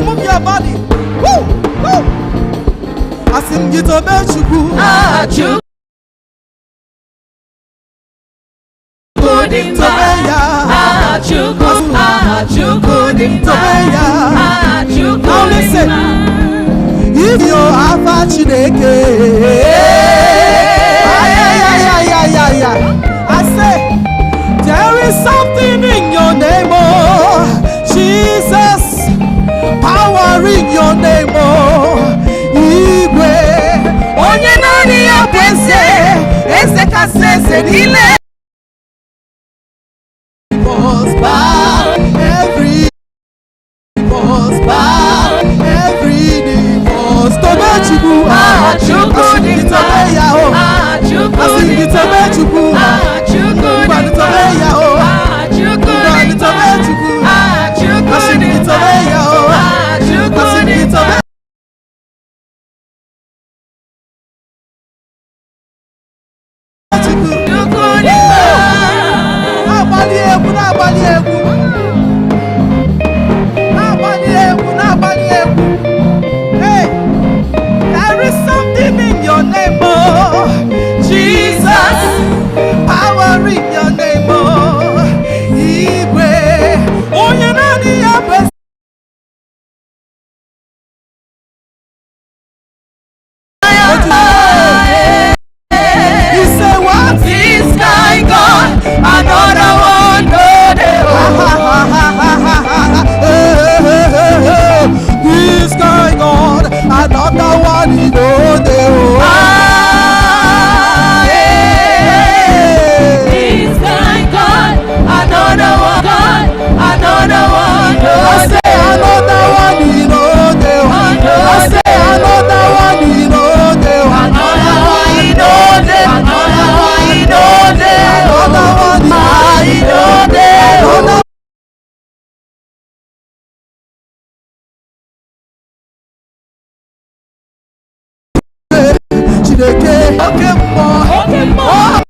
Move your body. Woo! Woo! Asim gito be chuku. Ah, chuku. Ah, chuku. Ah, chuku. Ah, chuku. Now listen. If you have a chineke, I say, there is something in your name, oh, Jesus, power in your name, oh, Igwe, onye nani ya pese, ese kasese nile, was bow every, was bow every day, was tobe chuku, ah chuku di tobe ya oh, ah chuku di tobe chuku, ah chuku di tobe ya oh, ah chuku di tobe chuku, ah chuku di tobe ya oh, ah chuku di tobe. Hey, there is something in your name, oh, Jesus, power in your name, oh, Igwe, oh, you know the opposite. You say what? This guy gone, another one go there. This guy gone, another one he go there. This guy gone, another one gone, another one go there. I say another one he go there. I say another one he go there. Another one he go there. Another one he go there. Another one he go there. Chineke, okay, more.